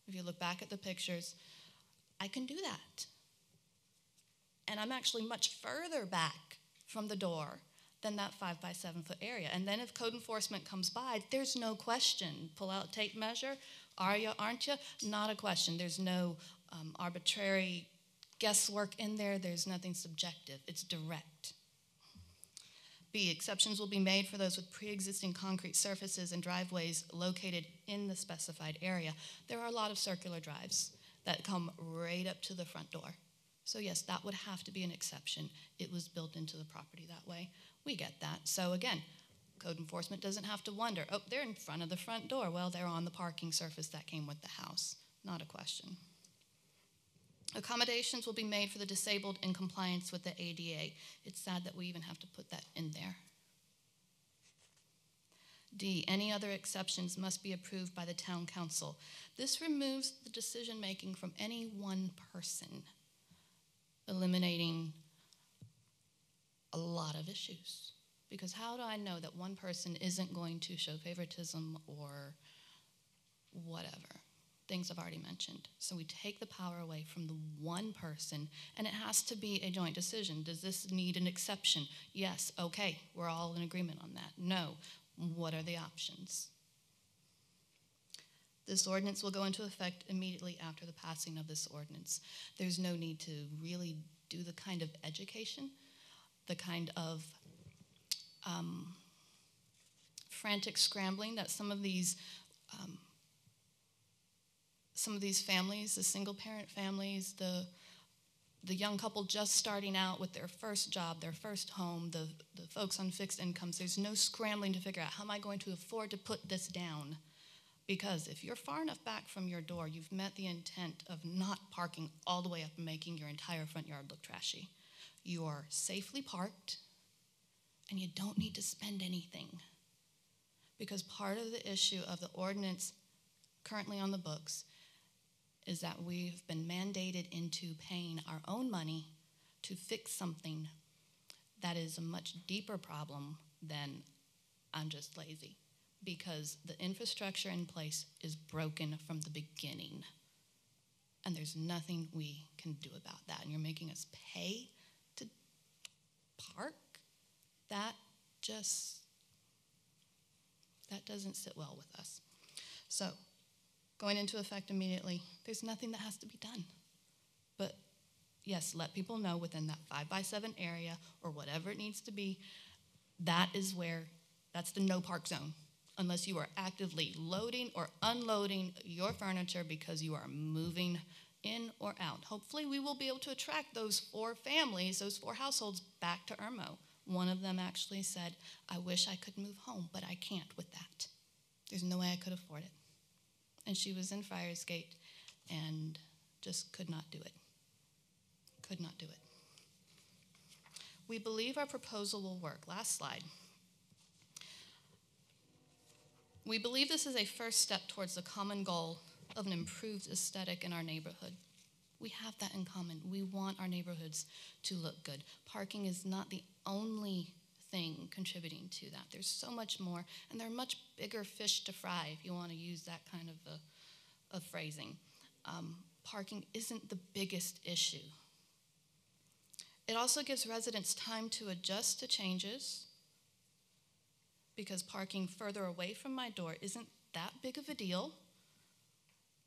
If you look back at the pictures, I can do that. And I'm actually much further back from the door than that 5 by 7 foot area. And then if code enforcement comes by, there's no question. Pull out tape measure. Are you, aren't you? Not a question. There's no arbitrary guesswork in there. There's nothing subjective. It's direct. B, exceptions will be made for those with pre-existing concrete surfaces and driveways located in the specified area. There are a lot of circular drives that come right up to the front door. So yes, that would have to be an exception. It was built into the property that way. We get that. So again, code enforcement doesn't have to wonder, oh, they're in front of the front door. Well, they're on the parking surface that came with the house. Not a question. Accommodations will be made for the disabled in compliance with the ADA. It's sad that we even have to put that in there. D, any other exceptions must be approved by the town council. This removes the decision-making from any one person, eliminating a lot of issues. Because how do I know that one person isn't going to show favoritism or whatever. Things I've already mentioned. So we take the power away from the one person, and it has to be a joint decision. Does this need an exception? Yes, okay, we're all in agreement on that. No, what are the options? This ordinance will go into effect immediately after the passing of this ordinance. There's no need to really do the kind of education, the kind of frantic scrambling that some of these families, the single-parent families, the young couple just starting out with their first job, their first home, the folks on fixed incomes, there's no scrambling to figure out, how am I going to afford to put this down? Because if you're far enough back from your door, you've met the intent of not parking all the way up and making your entire front yard look trashy. You are safely parked, and you don't need to spend anything. Because part of the issue of the ordinance currently on the books is that we've been mandated into paying our own money to fix something that is a much deeper problem than I'm just lazy, because the infrastructure in place is broken from the beginning, and there's nothing we can do about that. And you're making us pay to park? That doesn't sit well with us. So, going into effect immediately, there's nothing that has to be done. But yes, let people know within that 5x7 area or whatever it needs to be, that's the no park zone, unless you are actively loading or unloading your furniture because you are moving in or out. Hopefully we will be able to attract those 4 families, those 4 households back to Irmo. One of them actually said, I wish I could move home, but I can't with that. There's no way I could afford it. And she was in Friarsgate and just could not do it. Could not do it. We believe our proposal will work. Last slide. We believe this is a first step towards the common goal of an improved aesthetic in our neighborhood. We have that in common. We want our neighborhoods to look good. Parking is not the only thing contributing to that. There's so much more, and there are much bigger fish to fry, if you want to use that kind of phrasing. Parking isn't the biggest issue. It also gives residents time to adjust to changes, because parking further away from my door isn't that big of a deal.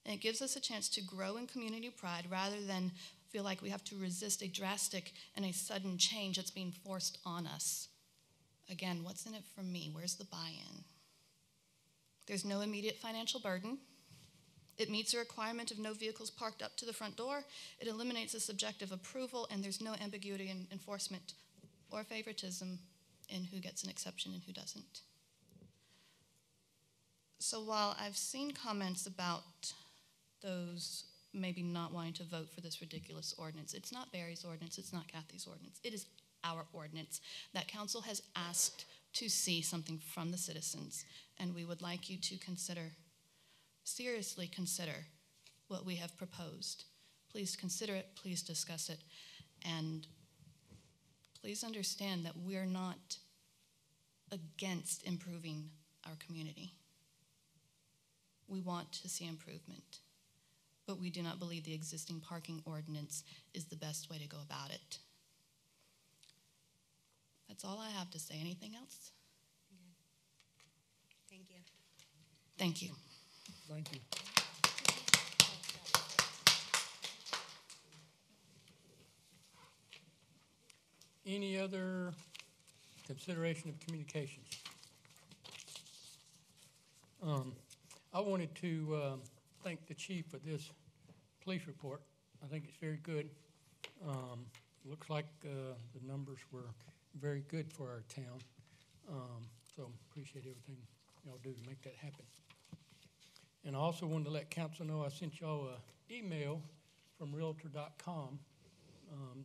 And it gives us a chance to grow in community pride rather than feel like we have to resist a drastic and a sudden change that's being forced on us. Again, what's in it for me? Where's the buy-in? There's no immediate financial burden. It meets the requirement of no vehicles parked up to the front door. It eliminates the subjective approval, and there's no ambiguity in enforcement or favoritism in who gets an exception and who doesn't. So while I've seen comments about those maybe not wanting to vote for this ridiculous ordinance, it's not Barry's ordinance, it's not Kathy's ordinance, it is our ordinance that council has asked to see something from the citizens, and we would like you to seriously consider what we have proposed. Please consider it, please discuss it, and please understand that we're not against improving our community. We want to see improvement, but we do not believe the existing parking ordinance is the best way to go about it. That's all I have to say. Anything else? Thank you. Thank you. Thank you. Any other consideration of communications? I wanted to thank the chief for this police report. I think it's very good. Looks like the numbers were very good for our town. So appreciate everything y'all do to make that happen. And I also wanted to let council know I sent y'all an email from realtor.com.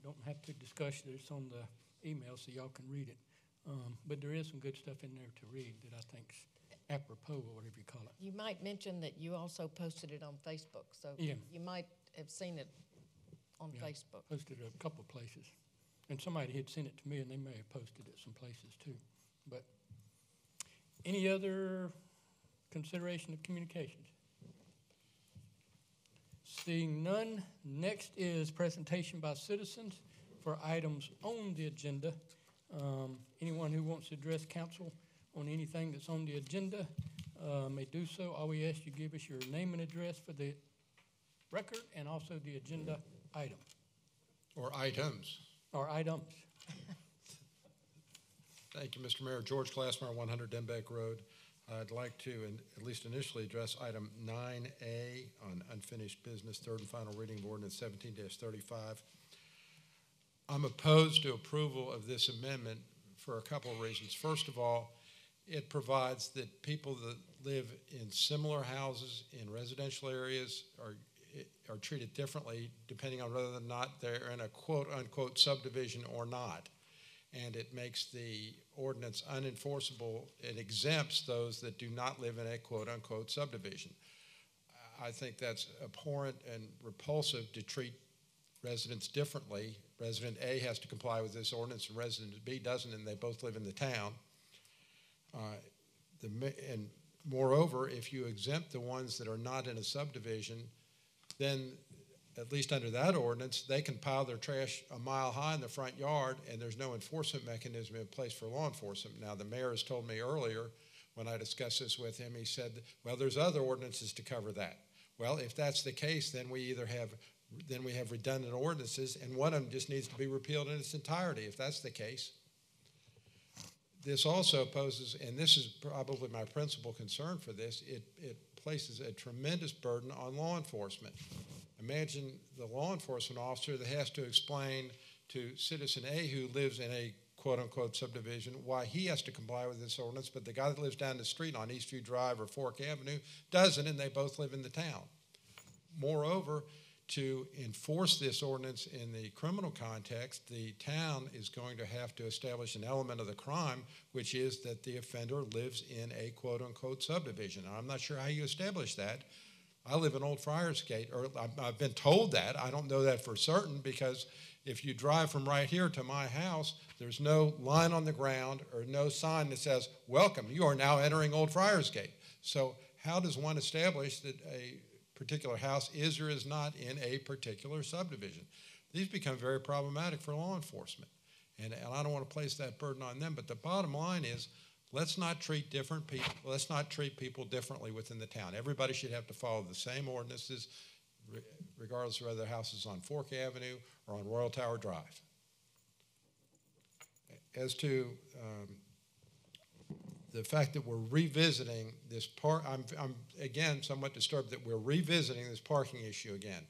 Don't have to discuss it. It's on the email so y'all can read it. But there is some good stuff in there to read that I think's apropos, or whatever you call it. You might mention that you also posted it on Facebook, so Yeah. you might have seen it on Yeah, Facebook. Posted it a couple places. And somebody had sent it to me, and they may have posted it some places too. But any other consideration of communications? Seeing none, next is presentation by citizens for items on the agenda. Anyone who wants to address council on anything that's on the agenda may do so. All we ask you give us your name and address for the record and also the agenda item Or items. or items. Thank you, Mr. Mayor. George Glassmeyer, 100 Denbeck Road. I'd like to, at least initially, address item 9A on unfinished business, third and final reading of ordinance 17-35. I'm opposed to approval of this amendment for a couple of reasons. First of all, it provides that people that live in similar houses in residential areas are treated differently depending on whether or not they're in a quote-unquote subdivision or not. And it makes the ordinance unenforceable. It exempts those that do not live in a quote-unquote subdivision. I think that's abhorrent and repulsive to treat residents differently. Resident A has to comply with this ordinance and resident B doesn't, and they both live in the town. And moreover, if you exempt the ones that are not in a subdivision, then at least under that ordinance, they can pile their trash a mile high in the front yard, and there's no enforcement mechanism in place for law enforcement. Now, the mayor has told me earlier when I discussed this with him, he said, well, there's other ordinances to cover that. Well, if that's the case, then we have redundant ordinances, and one of them just needs to be repealed in its entirety, if that's the case. This also poses, and this is probably my principal concern for this, it places a tremendous burden on law enforcement. Imagine the law enforcement officer that has to explain to citizen A who lives in a quote-unquote subdivision why he has to comply with this ordinance, but the guy that lives down the street on Eastview Drive or Fork Avenue doesn't, and they both live in the town. Moreover, to enforce this ordinance in the criminal context, the town is going to have to establish an element of the crime, which is that the offender lives in a quote-unquote subdivision. I'm not sure how you establish that. I live in Old Friarsgate, or I've been told that. I don't know that for certain because if you drive from right here to my house, there's no line on the ground or no sign that says, welcome, you are now entering Old Friarsgate. So how does one establish that a particular house is or is not in a particular subdivision? These become very problematic for law enforcement. And I don't want to place that burden on them, but the bottom line is, let's not treat people differently within the town. Everybody should have to follow the same ordinances, regardless of whether their house is on Fork Avenue or on Royal Tower Drive. As to the fact that we're revisiting this I'm again somewhat disturbed that we're revisiting this parking issue again.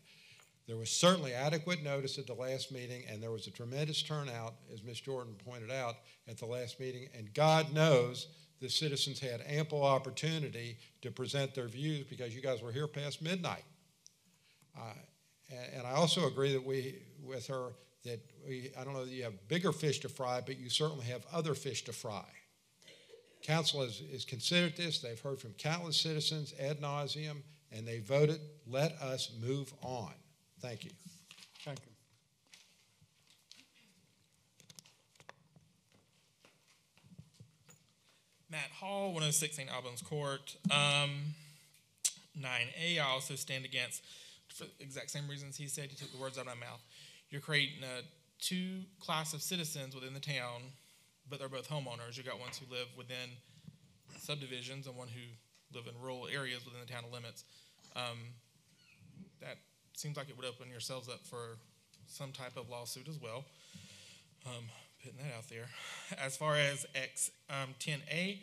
There was certainly adequate notice at the last meeting, and there was a tremendous turnout, as Ms. Jordan pointed out, at the last meeting, and God knows the citizens had ample opportunity to present their views because you guys were here past midnight. And I also agree that with her that I don't know that you have bigger fish to fry, but you certainly have other fish to fry. Council has considered this. They've heard from countless citizens ad nauseum, and they voted. Let us move on. Thank you. Thank you. Matt Hall, 106 St. Albans Court. 9A, I also stand against, for the exact same reasons he said. He took the words out of my mouth. You're creating two class of citizens within the town, but they're both homeowners. You got ones who live within subdivisions and one who live in rural areas within the town limits. That seems like it would open yourselves up for some type of lawsuit as well. Putting that out there. As far as 10A,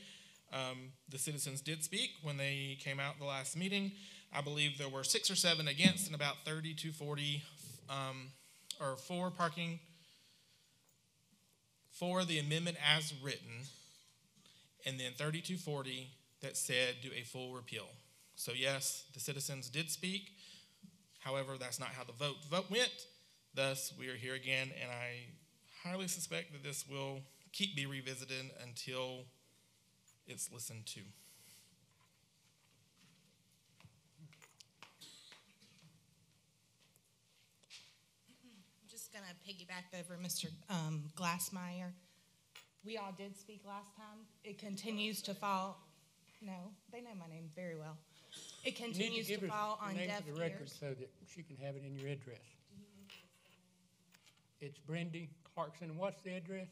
the citizens did speak when they came out the last meeting. I believe there were 6 or 7 against and about 30 to 40 or for parking for the amendment as written, and then 30 to 40 that said do a full repeal. So yes, the citizens did speak. However, that's not how the vote went. Thus, we are here again, and I highly suspect that this will be revisited until it's listened to. I'm just going to piggyback over Mr. Glassmeyer. We all did speak last time. It continues to fall. No, they know my name very well. It You need continues give to us fall your on name deaf for the record ears. so that she can have it in your address. It's Brendy Clarkson. What's the address?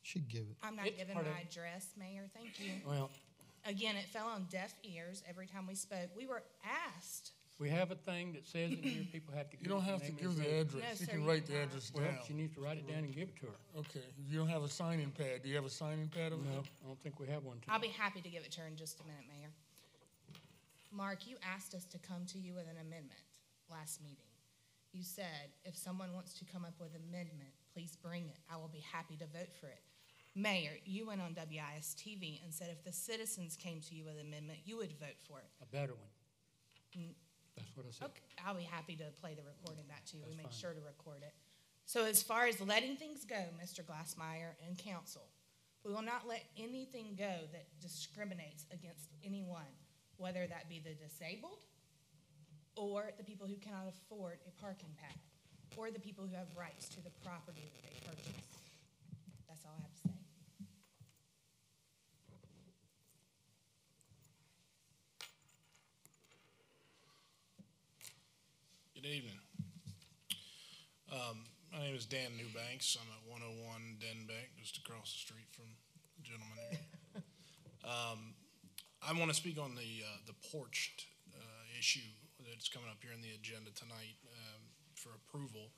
She'd give it. I'm not It's giving part my of- address, Mayor, thank you. Well, Again, it fell on deaf ears every time we spoke. We were asked. we have a thing that says in here people have to give You don't us the have to name give and the address. address. No, You sir, can you write the cannot. address Well, down. she needs to write it down and give it to her. Okay, you don't have a signing pad. Do you have a signing pad over No, there? I don't think we have one I'll today. be happy to give it to her in just a minute, Mayor. Mark, you asked us to come to you with an amendment last meeting. You said, if someone wants to come up with an amendment, please bring it. I will be happy to vote for it. Mayor, you went on WIS TV and said if the citizens came to you with an amendment, you would vote for it. A better one. That's what I said. Okay, I'll be happy to play the recording back to you. We That's make fine. sure to record it. So as far as letting things go, Mr. Glassmeyer and council, we will not let anything go that discriminates against anyone, whether that be the disabled or the people who cannot afford a parking pad or the people who have rights to the property that they purchase. That's all I have to say. Good evening. My name is Dan Newbanks. I'm at 101 Denbeck, just across the street from the gentleman here. I want to speak on the porch issue that's coming up here in the agenda tonight for approval.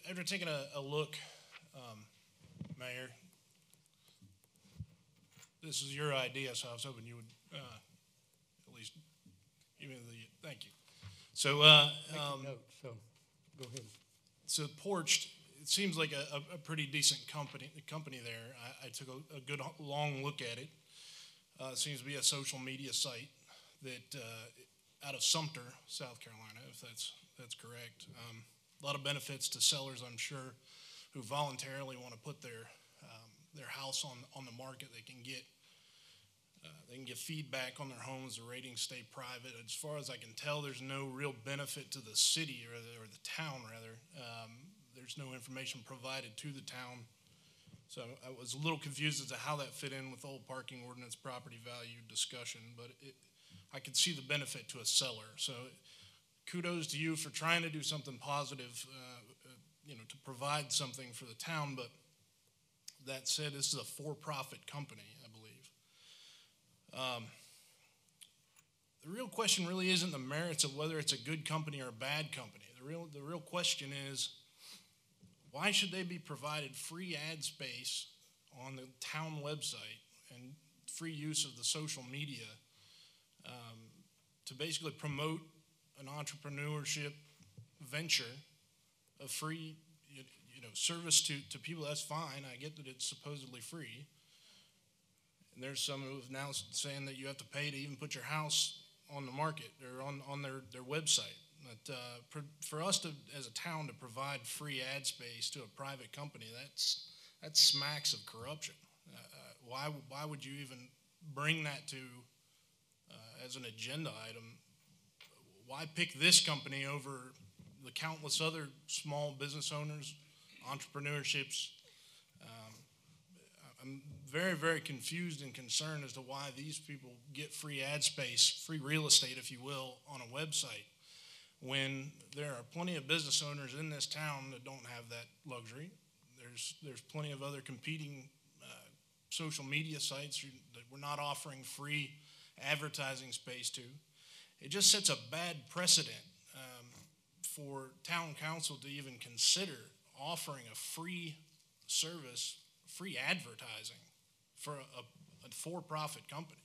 After taking a look, Mayor, this is your idea, so I was hoping you would at least give me the, thank you. So, Making notes, so go ahead. so Porched, it seems like a pretty decent company there. I took a good long look at it. It seems to be a social media site that out of Sumter, South Carolina, if that's correct. A lot of benefits to sellers, I'm sure, who voluntarily want to put their house on the market. They can get feedback on their homes. The ratings stay private. As far as I can tell, there's no real benefit to the city or the town, rather. There's no information provided to the town. So I was a little confused as to how that fit in with the whole parking ordinance property value discussion, but I could see the benefit to a seller. So kudos to you for trying to do something positive, to provide something for the town. But that said, this is a for-profit company, I believe. The real question really isn't the merits of whether it's a good company or a bad company. The real question is, why should they be provided free ad space on the town website and free use of the social media to basically promote an entrepreneurship venture of free service to people? That's fine. I get that it's supposedly free. And there's some who have now saying that you have to pay to even put your house on the market or on their website. But for us to, as a town, to provide free ad space to a private company, that smacks of corruption. Why would you even bring that to as an agenda item? Why pick this company over the countless other small business owners, entrepreneurships? I'm very, very confused and concerned as to why these people get free ad space, free real estate, if you will, on a website, when there are plenty of business owners in this town that don't have that luxury. There's plenty of other competing social media sites that we're not offering free advertising space to. It just sets a bad precedent for town council to even consider offering a free service, free advertising for a for-profit company.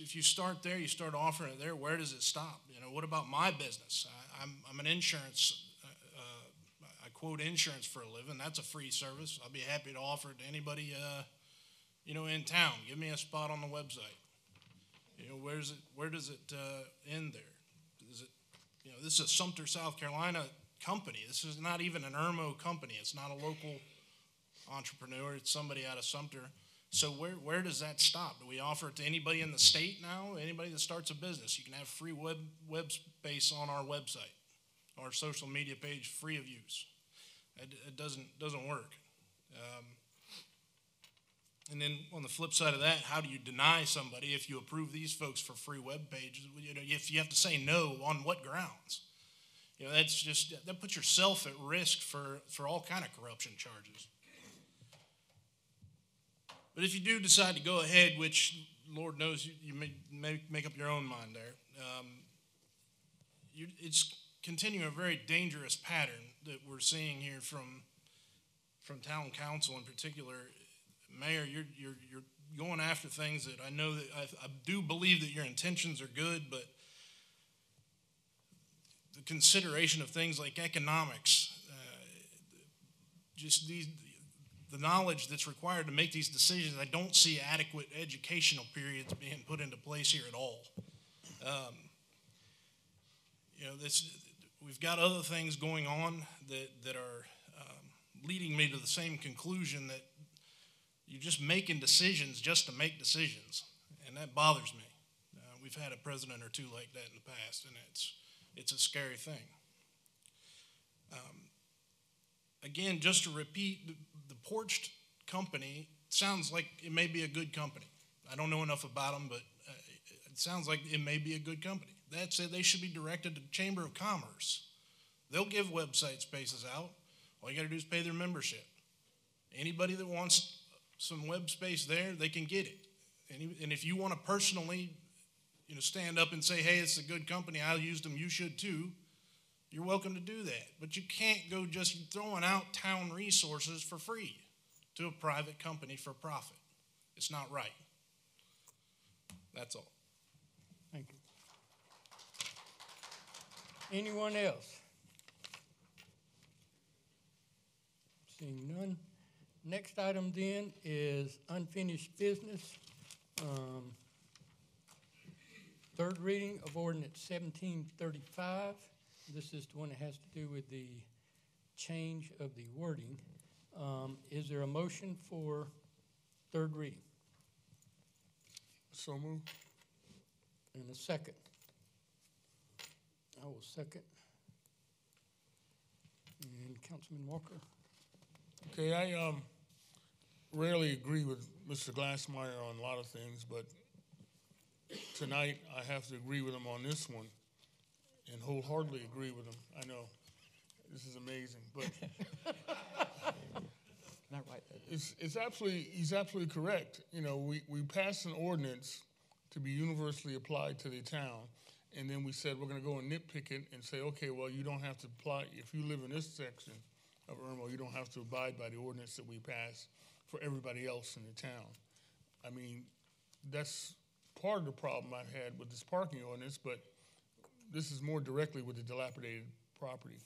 If you start there, you start offering it there, where does it stop? What about my business? I'm an insurance, I quote insurance for a living. That's a free service. I'll be happy to offer it to anybody, in town. Give me a spot on the website. Where does it end there? Is it, this is a Sumter, South Carolina company. This is not even an Irmo company. It's not a local entrepreneur. It's somebody out of Sumter. So where does that stop? Do we offer it to anybody in the state now? Anybody that starts a business, you can have free web space on our website, our social media page, free of use. It doesn't work. And And then on the flip side of that, how do you deny somebody if you approve these folks for free web pages? You know, if you have to say no, on what grounds? You know, that's just, that puts yourself at risk for all kind of corruption charges. But if you do decide to go ahead, which Lord knows you may make up your own mind there, it's continuing a very dangerous pattern that we're seeing here from town council in particular. Mayor, you're going after things that I know that I do believe that your intentions are good, but the consideration of things like economics, just the knowledge that's required to make these decisions, I don't see adequate educational periods being put into place here at all. You know, we've got other things going on that are leading me to the same conclusion, that you're just making decisions just to make decisions, and that bothers me. We've had a president or two like that in the past, and it's a scary thing. Again, just to repeat, the Porched company sounds like it may be a good company. I don't know enough about them, but it sounds like it may be a good company. That said, they should be directed to the Chamber of Commerce. They'll give website spaces out. All you got to do is pay their membership. Anybody that wants some web space there, they can get it. And if you want to personally, you know, stand up and say, hey, it's a good company, I'll use them, you should too, you're welcome to do that. But you can't go just throwing out town resources for free to a private company for profit. It's not right. That's all. Thank you. Anyone else? Seeing none. Next item then is unfinished business. Third reading of ordinance 1735. This is the one that has to do with the change of the wording. Is there a motion for third reading? So moved. And a second? I will second. And Councilman Walker? Okay, I rarely agree with Mr. Glassmeyer on a lot of things, but tonight I have to agree with him on this one, and wholeheartedly agree with him. I know, this is amazing, but Not right. he's absolutely correct. You know, we passed an ordinance to be universally applied to the town, and then we said we're going to go and nitpick it and say, okay, well, you don't have to apply, if you live in this section of Irmo, you don't have to abide by the ordinance that we passed for everybody else in the town. I mean, that's part of the problem I've had with this parking ordinance, but this is more directly with the dilapidated property.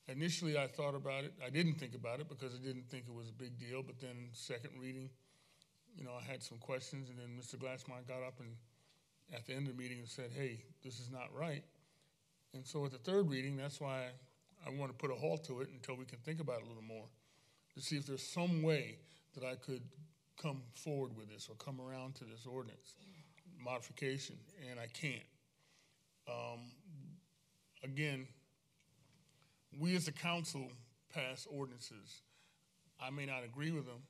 Initially, I thought about it. I didn't think about it because I didn't think it was a big deal, but then second reading, you know, I had some questions, and then Mr. Glassmeyer got up and at the end of the meeting and said, hey, this is not right. And so at the third reading, that's why I want to put a halt to it until we can think about it a little more, to see if there's some way that I could come forward with this or come around to this ordinance modification, and I can't. Again, we as a council pass ordinances. I may not agree with them,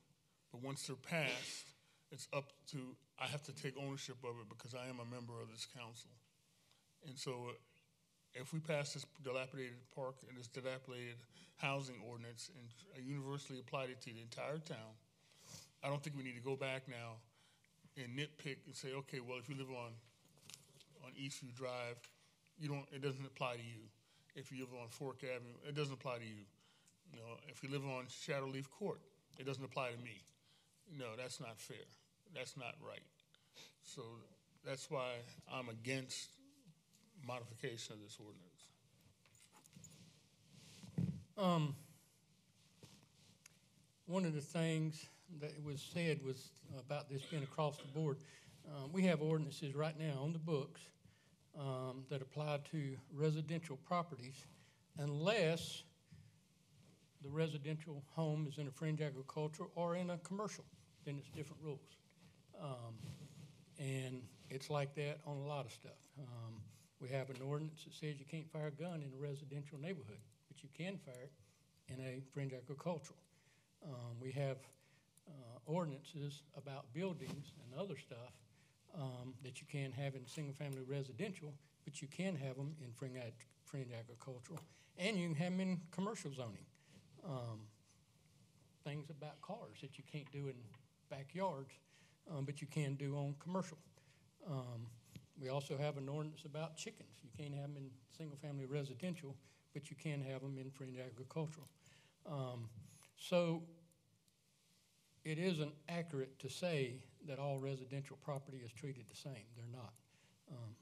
but once they're passed, it's up to, I have to take ownership of it because I am a member of this council. And so if we pass this dilapidated park and this dilapidated housing ordinance and universally applied it to the entire town, I don't think we need to go back now and nitpick and say, okay, well, if you live on Eastview Drive, it doesn't apply to you. If you live on Fork Avenue, it doesn't apply to you. You know, if you live on Shadowleaf Court, it doesn't apply to me. No, that's not fair. That's not right. So that's why I'm against modification of this ordinance. One of the things that was said was about this being across the board. We have ordinances right now on the books that apply to residential properties unless the residential home is in a fringe agriculture or in a commercial, then it's different rules. And it's like that on a lot of stuff. We have an ordinance that says you can't fire a gun in a residential neighborhood, but you can fire it in a fringe agricultural. We have ordinances about buildings and other stuff that you can have in single-family residential, but you can have them in fringe agricultural, and you can have them in commercial zoning. Things about cars that you can't do in backyards, but you can do on commercial. We also have an ordinance about chickens. You can't have them in single-family residential, but you can have them in fringe agricultural. So it isn't accurate to say that all residential property is treated the same. They're not.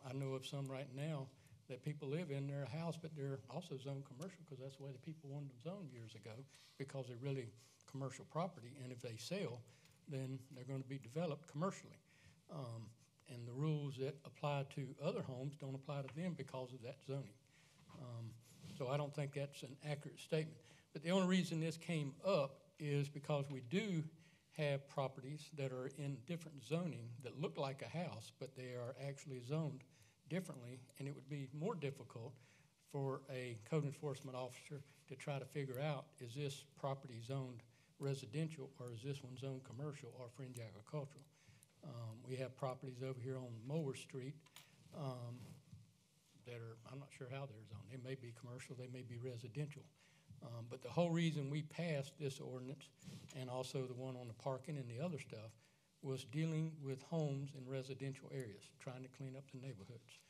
I know of some right now that people live in their house, but they're also zoned commercial because that's the way the people wanted them zoned years ago, because they're really commercial property, and if they sell, then they're going to be developed commercially. And the rules that apply to other homes don't apply to them because of that zoning. So I don't think that's an accurate statement. But the only reason this came up is because we do have properties that are in different zoning that look like a house, but they are actually zoned differently, and it would be more difficult for a code enforcement officer to try to figure out, is this property zoned residential, or is this one zoned commercial or fringe agricultural? We have properties over here on Mower Street that are, I'm not sure how they're zoned. They may be commercial, they may be residential. But the whole reason we passed this ordinance, and also the one on the parking and the other stuff, was dealing with homes in residential areas, trying to clean up the neighborhoods.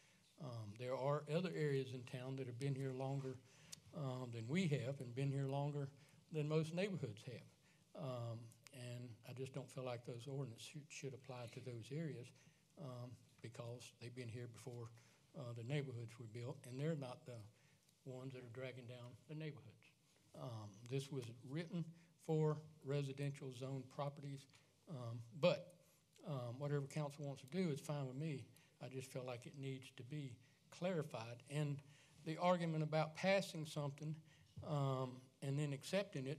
There are other areas in town that have been here longer than we have, and been here longer than most neighborhoods have. And I just don't feel like those ordinances should apply to those areas because they've been here before the neighborhoods were built, and they're not the ones that are dragging down the neighborhoods. This was written for residential zone properties, but whatever council wants to do is fine with me. I just feel like it needs to be clarified. And the argument about passing something and then accepting it,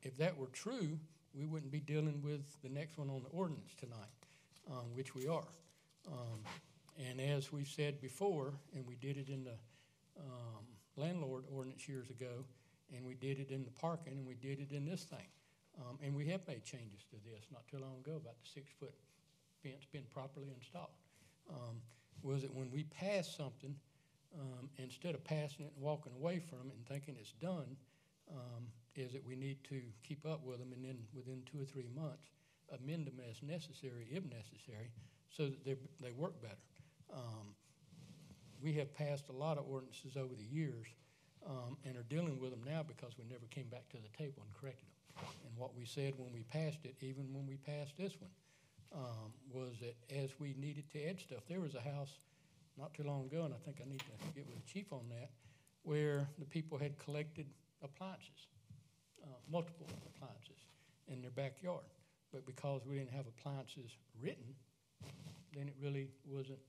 if that were true, we wouldn't be dealing with the next one on the ordinance tonight, which we are. And as we've said before, and we did it in the landlord ordinance years ago, and we did it in the parking, and we did it in this thing. And we have made changes to this not too long ago about the 6-foot fence being properly installed. Was it when we pass something, instead of passing it and walking away from it and thinking it's done, is that we need to keep up with them and then within 2 or 3 months amend them as necessary, if necessary, so that they work better. We have passed a lot of ordinances over the years and are dealing with them now because we never came back to the table and corrected them. And what we said when we passed it, even when we passed this one, was that as we needed to add stuff, there was a house not too long ago, and I think I need to get with the chief on that, where the people had collected appliances, multiple appliances in their backyard. But because we didn't have appliances written, then it really wasn't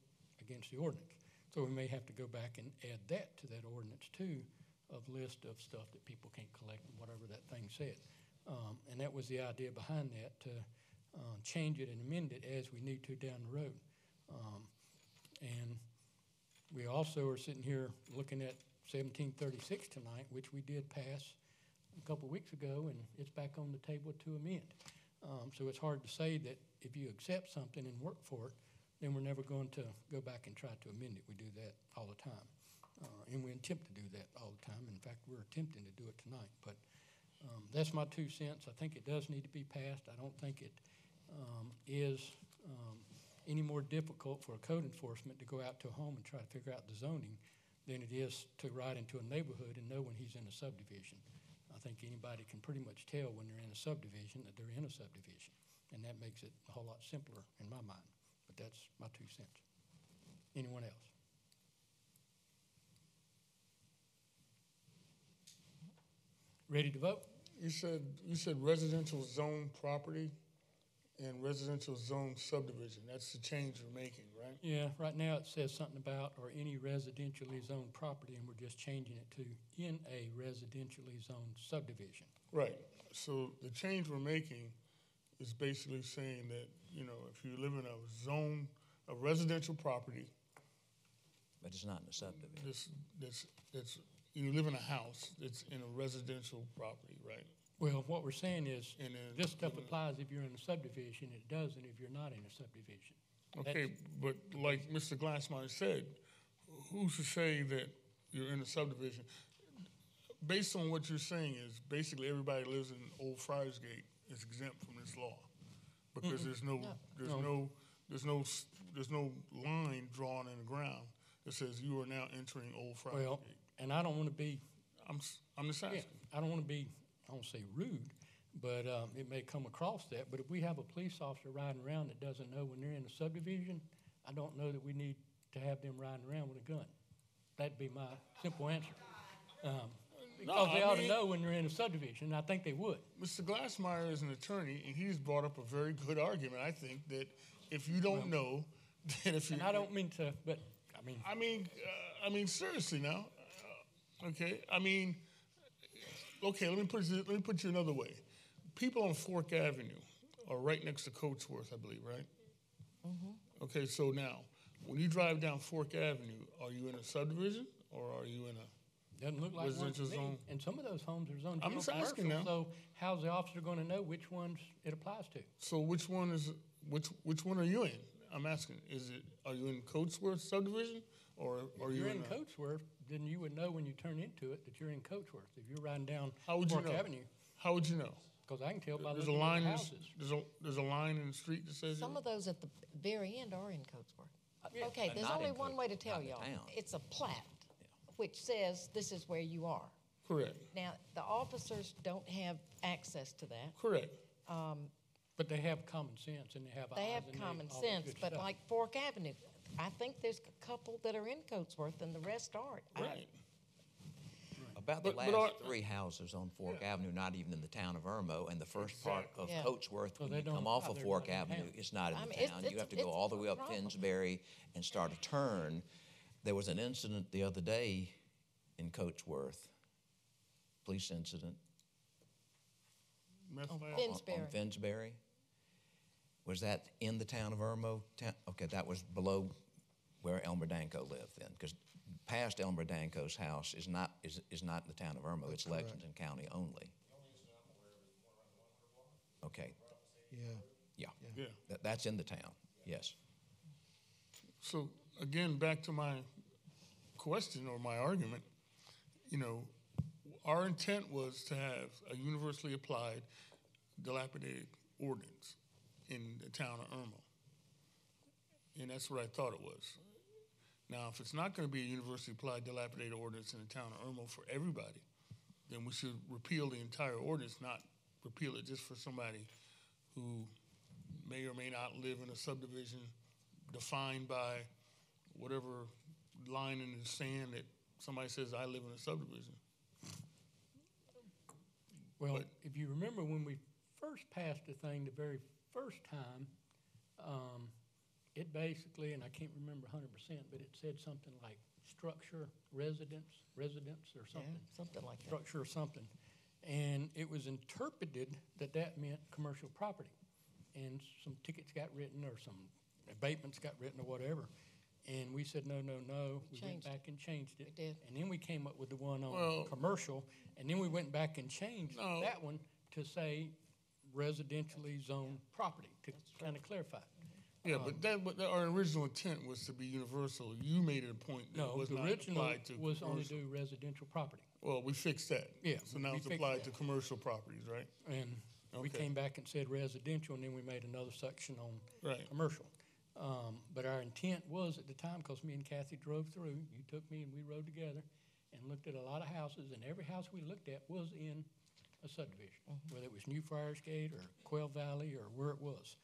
against the ordinance. So we may have to go back and add that to that ordinance too, of list of stuff that people can't collect, whatever that thing said. And that was the idea behind that, to change it and amend it as we need to down the road. And we also are sitting here looking at 1736 tonight, which we did pass a couple of weeks ago, and it's back on the table to amend. So it's hard to say that if you accept something and work for it, then we're never going to go back and try to amend it. We do that all the time. And we attempt to do that all the time. In fact, we're attempting to do it tonight. But that's my 2 cents. I think it does need to be passed. I don't think it is any more difficult for a code enforcement to go out to a home and try to figure out the zoning than it is to ride into a neighborhood and know when he's in a subdivision. I think anybody can pretty much tell when they're in a subdivision that they're in a subdivision. And that makes it a whole lot simpler in my mind. But that's my 2 cents. Anyone else? Ready to vote? You said residential zone property and residential zone subdivision. That's the change you're making, right? Yeah, right now it says something about or any residentially zoned property, and we're just changing it to in a residentially zoned subdivision. Right. So the change we're making is basically saying that, you know, if you live in a zone, a residential property. But it's not in a subdivision. You live in a house that's in a residential property, right? Well, what we're saying is, And then- this stuff applies if you're in a subdivision, it doesn't if you're not in a subdivision. Okay, but like Mr. Glassmeyer said, who's to say that you're in a subdivision? Based on what you're saying is, basically everybody who lives in Old Friarsgate is exempt from this law. Because there's no line drawn in the ground that says you are now entering Old Friarsgate. Well, and I don't want to be, I'm just asking. I don't want to be, I don't say rude, but it may come across that. But if we have a police officer riding around that doesn't know when they're in a subdivision, I don't know that we need to have them riding around with a gun. That'd be my simple answer. Because they ought to know when they're in a subdivision, and I think they would. Mr. Glassmeyer is an attorney, and he's brought up a very good argument. I think that if you don't know, then if you And I don't mean to, but I mean, seriously now. Okay, okay. Let me put you another way. People on Fork Avenue are right next to Coatsworth, I believe, right? Mm-hmm. Okay, so now when you drive down Fork Avenue, are you in a subdivision or are you in a doesn't look like one residential to me. zone? And some of those homes are zoned I'm just commercial. asking now. So how's the officer going to know which ones it applies to? So which one are you in? I'm asking. Are you in Coatsworth subdivision or are If you you're in a- Coatsworth, then you would know when you turn into it that you're in Coatsworth. If you're riding down How would you Fork know? Avenue, How would you know? because I can tell by There's a looking at line. the In, houses. there's a line in the street that says. Some of those at the very end are in Coatsworth. Yeah. Okay, But there's not only in one way to tell not in the y'all. town. It's a plat, which says this is where you are. Correct. Now, the officers don't have access to that. Correct. But they have common sense and they have They eyes have and common all that sense, good but stuff. like Fork Avenue, I think there's a couple that are in Coatsworth and the rest aren't. Right. About the But last our- 3 houses on Fork Avenue, not even in the town of Irmo, and the first part of Yeah. Coatsworth, So when they you don't come off apply, of they're Fork not in Avenue, town. it's not in I the mean, town. You have to it's go all the way a up problem. Finsbury and start a turn. There was an incident the other day in Coatsworth, police incident Meth lab? Finsbury. on Finsbury. Was that in the town of Irmo? Okay, that was below where Elmer Danko lived then, because past Elmer Danko's house is not in the town of Irmo. It's Lexington County only. Okay, Yeah. Yeah. that's in the town, yes. So again, back to my question or my argument, our intent was to have a universally applied dilapidated ordinance in the town of Irmo. And that's what I thought it was. Now, if it's not going to be a universally applied dilapidated ordinance in the town of Irmo for everybody, then we should repeal the entire ordinance, not repeal it just for somebody who may or may not live in a subdivision defined by whatever line in the sand that somebody says, I live in a subdivision. Well, But- if you remember when we first passed the thing the very first time, it basically, and I can't remember 100%, but it said something like structure, residence or Yeah, something. something like that. Structure or something. And it was interpreted that that meant commercial property. And some tickets got written or some abatements got written or whatever. And we said, no. We went Changed back and changed it. We did. And then we came up with the one on Well- commercial. And then we went back and changed No. that one to say residentially zoned property, to kind of clarify. Yeah, but our original intent was to be universal. You made it a point that it No, was the not original applied to was only commercial. do residential property. Well, we fixed that. Yeah, So now we it's fixed applied that. to commercial properties, right? And we Okay. came back and said residential, and then we made another section on Right. commercial. But our intent was at the time, because me and Kathy drove through, you took me and we rode together and looked at a lot of houses, and every house we looked at was in a subdivision, whether it was New Friarsgate or Quail Valley or where it was.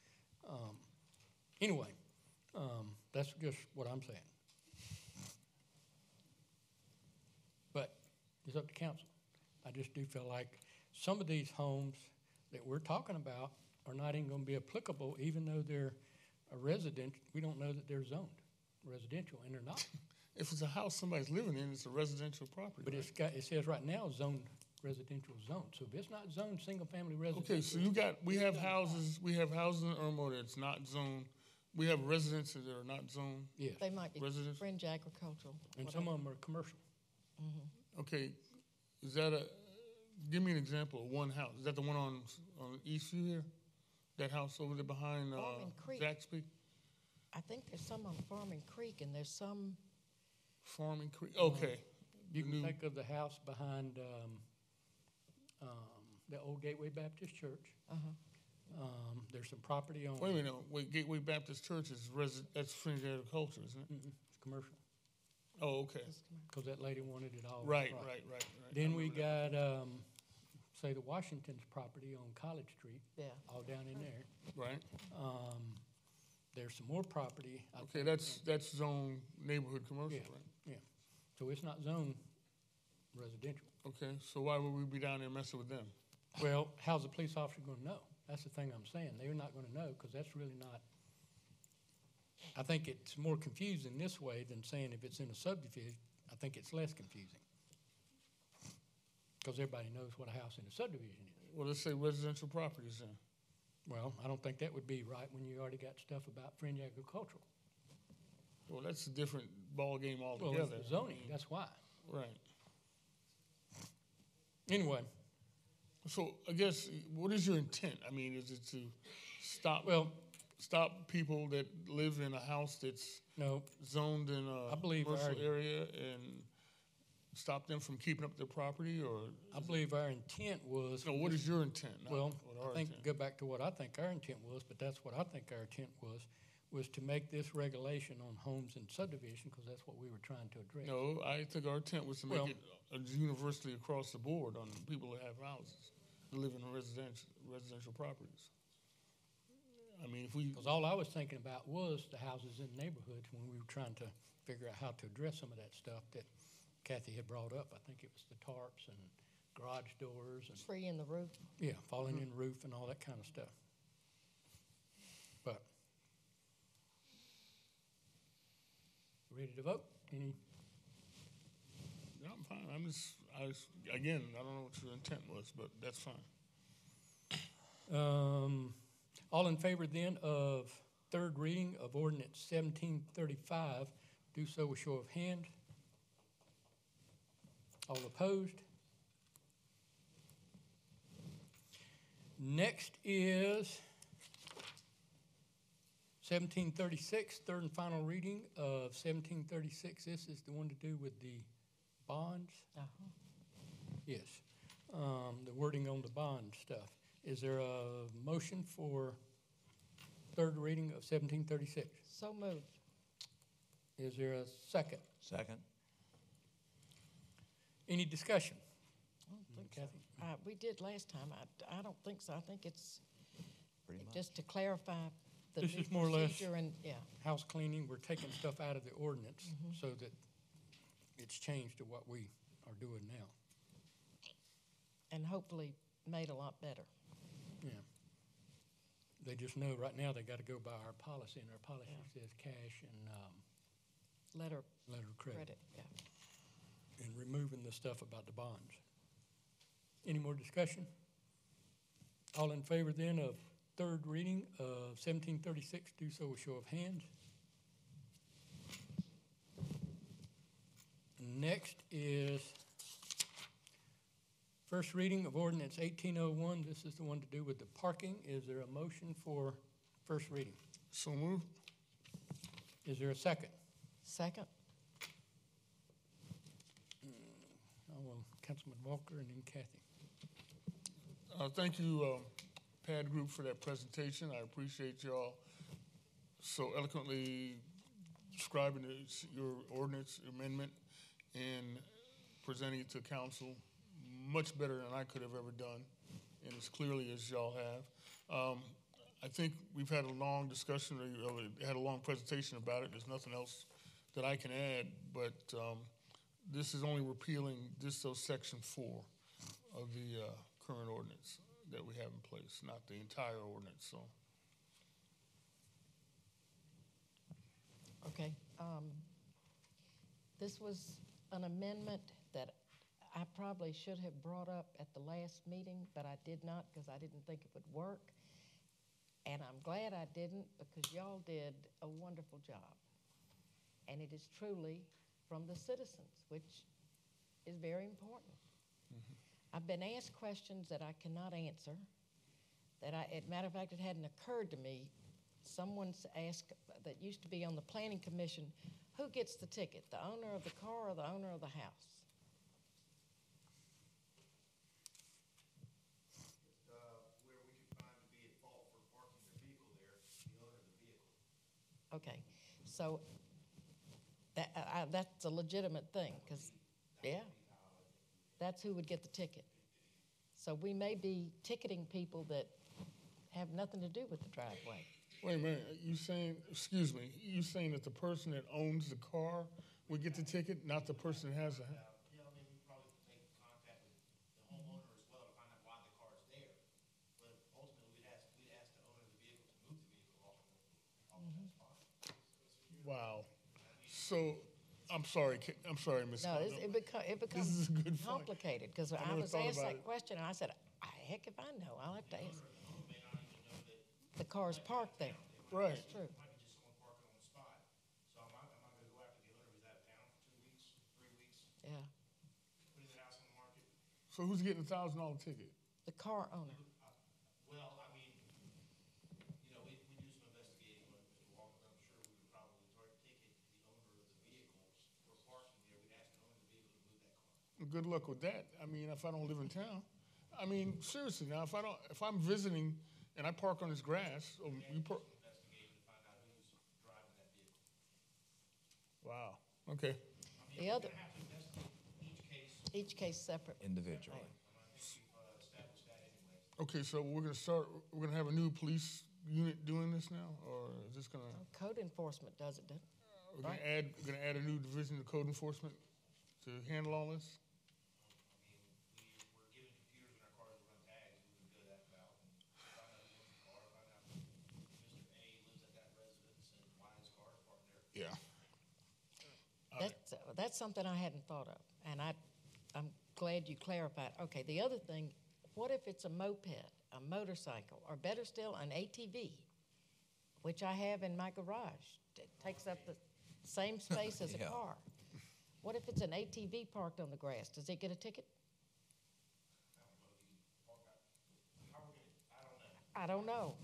Anyway, that's just what I'm saying. But it's up to council. I just do feel like some of these homes that we're talking about are not even gonna be applicable, even though they're a resident. We don't know that they're zoned residential, and they're not. If it's a house somebody's living in, it's a residential property. But right? it says right now zoned residential zone. So if it's not zoned single-family residential. Okay, so we have houses in Irmo that's not zoned. We have residences that are not zoned. Yes, They might be Residents? fringe agricultural. and some of them are commercial. Okay, is that give me an example of one house. Is that the one on Eastview here? That house over there behind Farming Creek. Zaxby? I think there's some on Farming Creek, and there's some, Farming Creek, okay. You can New- think of the house behind the old Gateway Baptist Church. There's some property on. Wait a minute, wait, Gateway Baptist Church is that's fringe agriculture, isn't it? It's commercial, Oh, okay. because that lady wanted it all. Right. Then we got, say, the Washington's property on College Street, yeah. all down in there. Right. There's some more property. I Okay, think, that's zone neighborhood commercial, Yeah. right? Yeah, so it's not zone residential. Okay, so why would we be down there messing with them? Well, how's the police officer gonna know? That's the thing I'm saying. They're not gonna know, because that's really not, I think it's more confusing this way than saying if it's in a subdivision. I think it's less confusing. Because everybody knows what a house in a subdivision is. Well, let's say residential properties then. Well, I don't think that would be right when you already got stuff about fringe agricultural. Well, that's a different ballgame Well, altogether. it's the zoning, that's why. Right. Anyway, So I guess, what is your intent? I mean, is it to stop people that live in a house that's no, zoned in I a believe commercial our- area and stop them from keeping up their property, or? I believe our intent was. No, what is your intent? Not Well, what our I think, intent. go back to what I think our intent was, but that's what I think our intent was to make this regulation on homes and subdivision, because that's what we were trying to address. No, I think our intent was to make Well- it universally across the board on people that have houses, that live in residential properties. I mean, if we, Because all I was thinking about was the houses in neighborhoods when we were trying to figure out how to address some of that stuff that Kathy had brought up. I think it was the tarps and garage doors and, Tree in the roof. yeah, falling in roof and all that kind of stuff. But, ready to vote? Any, no, I'm fine. Again, I don't know what your intent was, but that's fine. all in favor then of third reading of ordinance 1735, do so with show of hand. All opposed? Next is 1736, third and final reading of 1736. This is the one to do with the bonds? Yes, the wording on the bond stuff. Is there a motion for third reading of 1736? So moved. Is there a second? Second. Any discussion? I don't think so. Kathy? We did last time. I don't think so. I think it's Pretty much. just to clarify the This new is more or less- procedure and, yeah. House cleaning, we're taking stuff out of the ordinance so that it's changed to what we are doing now. And hopefully made a lot better. Yeah. They just know right now they got to go by our policy, and our policy says cash and Letter letter of credit, credit, yeah. and removing the stuff about the bonds. Any more discussion? All in favor then of third reading of 1736, do so with show of hands. Next is first reading of ordinance 1801. This is the one to do with the parking. Is there a motion for first reading? So moved. Is there a second? Second? Councilman Walker and then Kathy. Thank you, PAD Group, for that presentation. I appreciate y'all so eloquently describing your ordinance amendment and presenting it to council much better than I could have ever done, and as clearly as y'all have. I think we've had a long discussion, or had a long presentation about it. There's nothing else that I can add, but this is only repealing section 4 of the current ordinance that we have in place, not the entire ordinance, so. Okay. This was an amendment that I probably should have brought up at the last meeting, but I did not because I didn't think it would work. And I'm glad I didn't, because y'all did a wonderful job. And it is truly from the citizens, which is very important. I've been asked questions that I cannot answer. Matter of fact, it hadn't occurred to me. Someone's asked that used to be on the planning commission, who gets the ticket, the owner of the car or the owner of the house? Where we could find to be at fault for parking their vehicle there, the owner of the vehicle. Okay, so that's a legitimate thing, because, yeah, that's who would get the ticket. So we may be ticketing people that have nothing to do with the driveway. Wait a minute, you saying, excuse me, you saying that the person that owns the car would get the ticket, not the person that has the house? Yeah, I mean, we probably make contact with the homeowner as well to find out why the car is there. But ultimately, we'd ask the owner of the vehicle to move the vehicle off of that spot. Wow. So, I'm sorry, Ms. No, Condon. it becomes This is a good point. complicated, because I never was thought asked about that it. question, and I said, heck if I know, I'll have to ask. The car's parked there. Right. That's true. Might be just someone parking on the spot. So am I gonna go after the owner who's out of town for 2 weeks, 3 weeks, Yeah, putting the house on the market? So who's getting a $1,000 ticket? the car owner. Well, I mean, you know, we do some investigating on Mr. Walker, but I'm sure we would probably ticket the owner of the vehicle for parking there. We'd ask the owner of the vehicle to move that car. Good luck with that. I mean, if I don't live in town. I mean, seriously, now, if I'm visiting and I park on this grass, or you park. Investigating to find out who's driving that vehicle. Wow, okay. The other, Have to investigate each case separate. individually. I think we've established that anyway. Okay, so we're gonna have a new police unit doing this now, or is this gonna, Code enforcement does it, doesn't it? we're gonna add a new division of code enforcement to handle all this? We're given computers in our cars to run tags. We would go that route and find out who owns the car, find out Mr. A lives at that residence and why his car is parked there. Yeah. That's something I hadn't thought of, and I'm glad you clarified. Okay, the other thing, what if it's a moped, a motorcycle, or better still, an ATV, which I have in my garage? It takes up the same space as a Yeah. car. What if it's an ATV parked on the grass? Does it get a ticket? I don't know.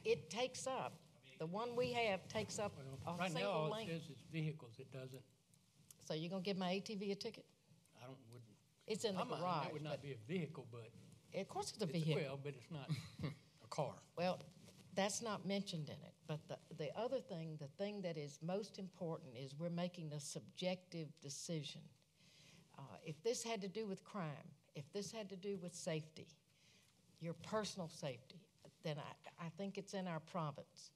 It takes up, the one we have takes up a Right now, single all it lane. says is vehicles, it doesn't, So you're gonna give my ATV a ticket? wouldn't. It's in the I'm not- garage, That would but, not be a vehicle, but. of course it's a vehicle. Well, but it's not a car. Well, that's not mentioned in it, but the other thing, the thing that is most important is we're making a subjective decision. If this had to do with crime, if this had to do with safety, your personal safety, then I think it's in our province.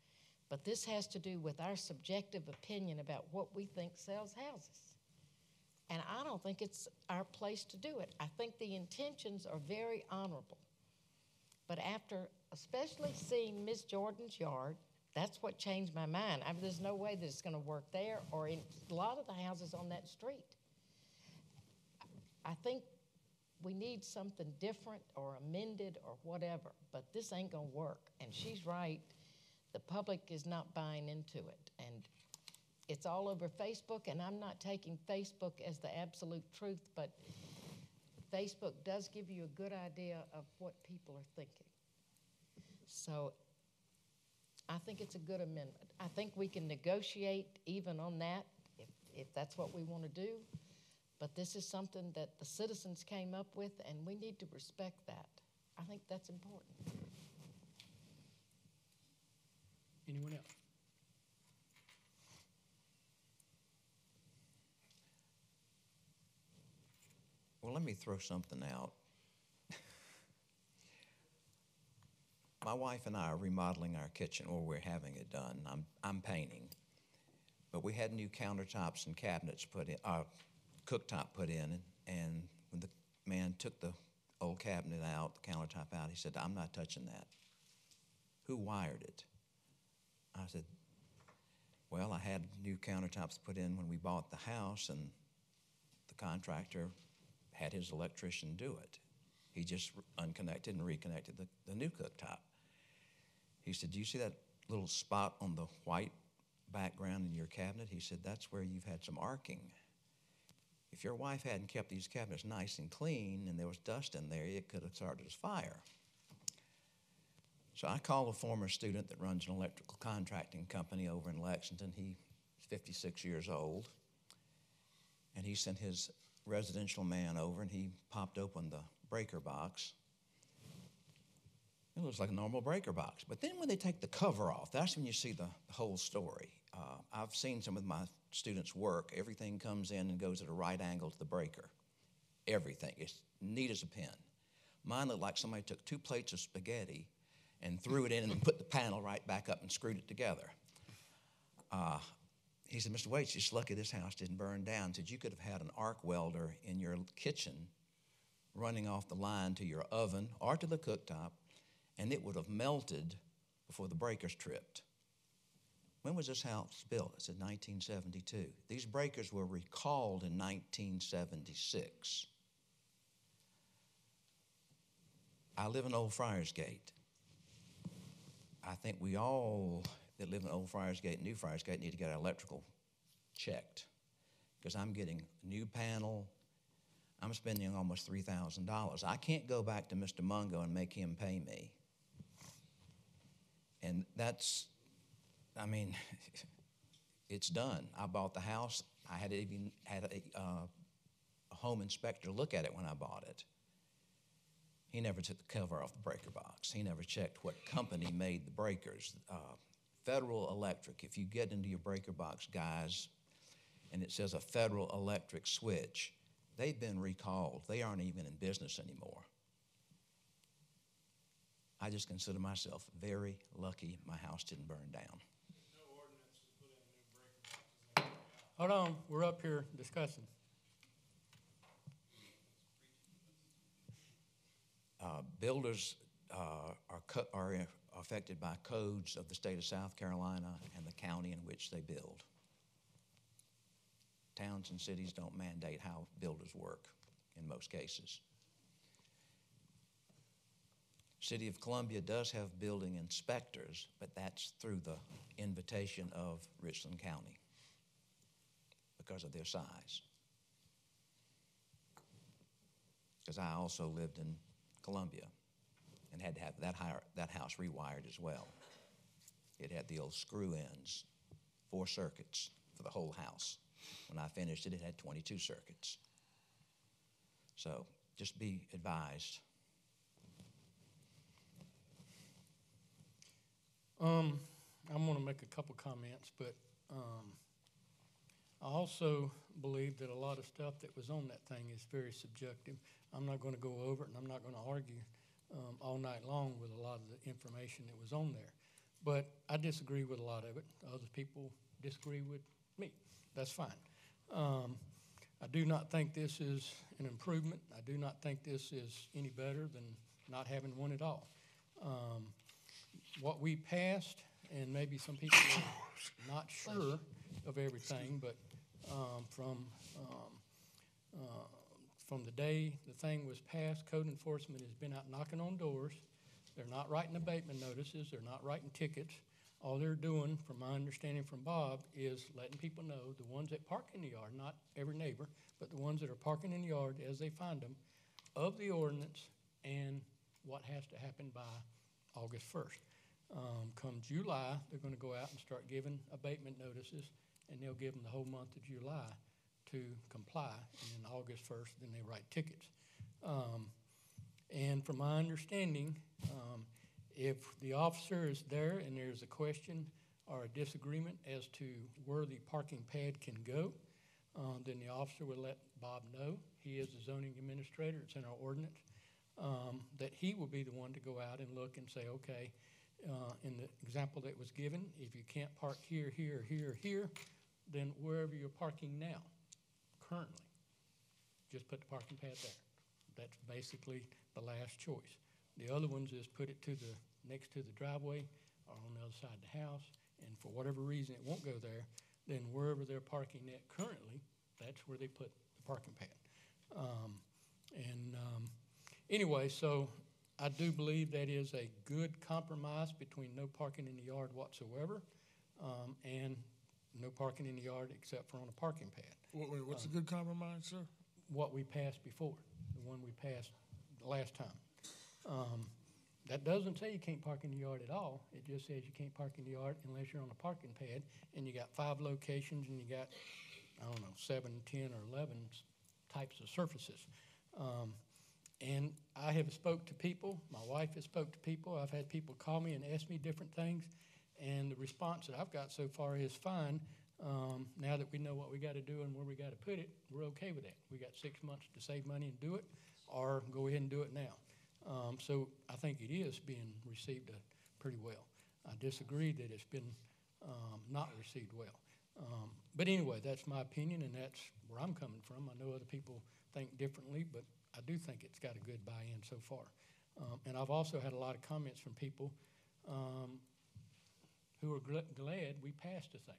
But this has to do with our subjective opinion about what we think sells houses. And I don't think it's our place to do it. I think the intentions are very honorable. But after especially seeing Miss Jordan's yard, that's what changed my mind. I mean, there's no way that it's going to work there or in a lot of the houses on that street. I think we need something different or amended or whatever, but this ain't going to work. And she's right. The public is not buying into it. And it's all over Facebook, and I'm not taking Facebook as the absolute truth, but Facebook does give you a good idea of what people are thinking. So I think it's a good amendment. I think we can negotiate even on that if that's what we want to do. But this is something that the citizens came up with, and we need to respect that. I think that's important. Anyone else? Well, let me throw something out. My wife and I are remodeling our kitchen, or we're having it done. I'm painting. But we had new countertops and cabinets put in, cooktop put in, and when the man took the old cabinet out, the countertop out, he said, "I'm not touching that." Who wired it? I said, well, I had new countertops put in when we bought the house, and the contractor had his electrician do it. He just unconnected and reconnected the new cooktop. He said, "Do you see that little spot on the white background in your cabinet?" He said, "That's where you've had some arcing." if your wife hadn't kept these cabinets nice and clean and there was dust in there, it could have started a fire. So I called a former student that runs an electrical contracting company over in Lexington. He's 56 years old. And he sent his residential man over, and he popped open the breaker box. It looks like a normal breaker box. But then when they take the cover off, that's when you see the whole story. I've seen some of my students work. Everything comes in and goes at a right angle to the breaker. Everything. It's neat as a pin. Mine looked like somebody took 2 plates of spaghetti and threw it in and put the panel right back up and screwed it together. He said, Mr. Waits, you're just lucky this house didn't burn down. He said, you could have had an arc welder in your kitchen running off the line to your oven or to the cooktop, and it would have melted before the breakers tripped. When was this house built? It said 1972. These breakers were recalled in 1976. I live in Old Friars Gate. I think we all that live in Old Friars Gate and New Friars Gate need to get our electrical checked, because I'm getting a new panel. I'm spending almost $3,000. I can't go back to Mr. Mungo and make him pay me. And that's, I mean, it's done. I bought the house. I had even had a home inspector look at it when I bought it. He never took the cover off the breaker box. He never checked what company made the breakers. Federal Electric, if you get into your breaker box, guys, and it says a Federal Electric switch, they've been recalled. They aren't even in business anymore. I just consider myself very lucky my house didn't burn down. Hold on, we're up here discussing. Builders are affected by codes of the state of South Carolina and the county in which they build. Towns and cities don't mandate how builders work in most cases. City of Columbia does have building inspectors, but that's through the invitation of Richland County because of their size. Because I also lived in Columbia and had to have that house rewired as well. It had the old screw ends, 4 circuits for the whole house. When I finished it, it had 22 circuits. So just be advised. I'm going to make a couple comments, but I also believe that a lot of stuff that was on that thing is very subjective. I'm not going to go over it, and I'm not going to argue all night long with a lot of the information that was on there. But I disagree with a lot of it. Other people disagree with me. That's fine. I do not think this is an improvement. I do not think this is any better than not having one at all. What we passed, and maybe some people are not sure of everything, but from the day the thing was passed, code enforcement has been out knocking on doors. They're not writing abatement notices. They're not writing tickets. All they're doing, from my understanding from Bob, is letting people know, the ones that park in the yard, not every neighbor, but the ones that are parking in the yard as they find them, of the ordinance and what has to happen by August 1st. Come July, they're going to go out and start giving abatement notices, and they'll give them the whole month of July to comply, and then August 1st, then they write tickets. And from my understanding, if the officer is there and there's a question or a disagreement as to where the parking pad can go, then the officer will let Bob know. He is the zoning administrator. It's in our ordinance. That he will be the one to go out and look and say, okay, in the example that was given, if you can't park here, here, here, here, then wherever you're parking now, currently, just put the parking pad there. That's basically the last choice. The other ones is put it to the next to the driveway or on the other side of the house, and for whatever reason it won't go there, then wherever they're parking at currently, that's where they put the parking pad. Anyway, so I do believe that is a good compromise between no parking in the yard whatsoever and no parking in the yard except for on a parking pad. What's a good compromise, sir? What we passed before, the one we passed the last time. That doesn't say you can't park in the yard at all. It just says you can't park in the yard unless you're on a parking pad, and you got 5 locations, and you got, I don't know, 7, 10, or 11 types of surfaces. And I have spoke to people. My wife has spoke to people. I've had people call me and ask me different things, and the response that I've got so far is fine. Now that we know what we got to do and where we got to put it, we're okay with that. We got 6 months to save money and do it, or go ahead and do it now. So I think it is being received pretty well. I disagree that it's been not received well. But anyway, that's my opinion, and that's where I'm coming from. I know other people think differently, but I do think it's got a good buy-in so far. And I've also had a lot of comments from people who are glad we passed the thing.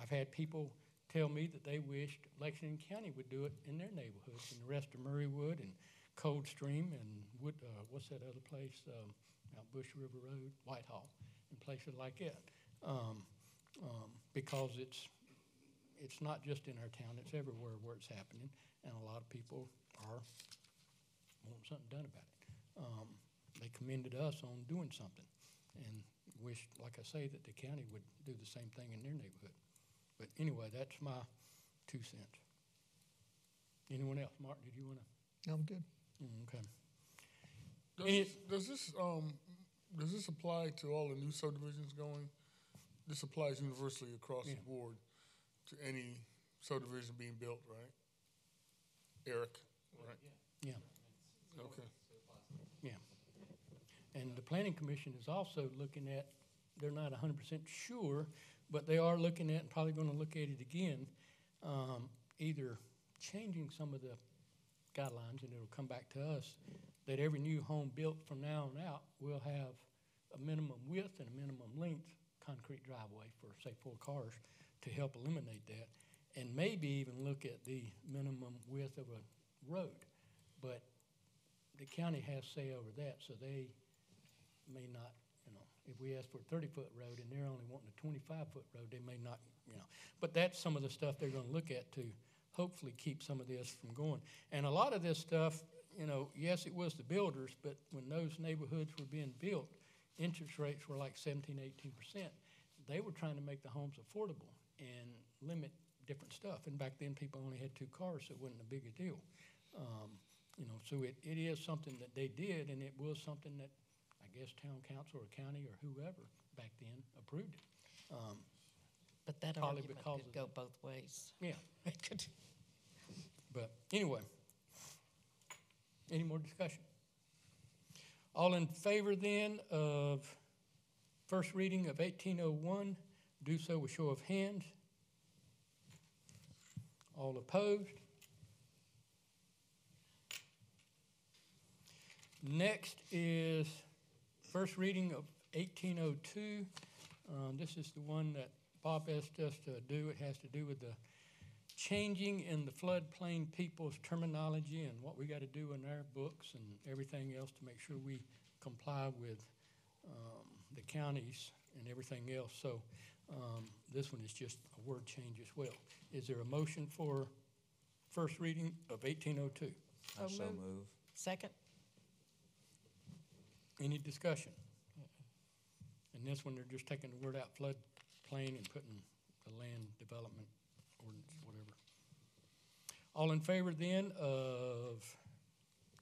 I've had people tell me that they wished Lexington County would do it in their neighborhoods, and the rest of Murraywood and Coldstream and what's that other place, out Bush River Road, Whitehall, and places like that. Because it's not just in our town, it's everywhere where it's happening, and a lot of people are wanting something done about it. They commended us on doing something, and wish, like I say, that the county would do the same thing in their neighborhood. But anyway, that's my 2 cents. Anyone else? Mark, did you want to? I'm good. Okay. Does this apply to all the new subdivisions going? This applies universally across the board to any subdivision being built, right? Eric, right? Yeah. Okay. Yeah. And the Planning Commission is also looking at, they're not 100% sure, but they are looking at, and probably going to look at it again, either changing some of the guidelines, and it'll come back to us, that every new home built from now on out will have a minimum width and a minimum length concrete driveway for, say, 4 cars to help eliminate that, and maybe even look at the minimum width of a road. But the county has say over that, so they may not, if we ask for a 30-foot road and they're only wanting a 25-foot road, they may not, But that's some of the stuff they're going to look at to hopefully keep some of this from going. And a lot of this stuff, yes, it was the builders, but when those neighborhoods were being built, interest rates were like 17, 18%. They were trying to make the homes affordable and limit different stuff. And back then, people only had 2 cars, so it wasn't a big a deal. So it is something that they did, and it was something that I guess town council or county or whoever back then approved it. But that Probably argument because could go both ways. Yeah. It could. But anyway, any more discussion? All in favor then of first reading of 1801, do so with show of hands. All opposed? Next is first reading of 1802. This is the one that Bob asked us to do. It has to do with the changing in the floodplain people's terminology and what we got to do in our books and everything else to make sure we comply with the counties and everything else. So this one is just a word change as well. Is there a motion for first reading of 1802? I so move. Second? Any discussion? And this one, they're just taking the word out floodplain and putting the land development ordinance, whatever. All in favor then of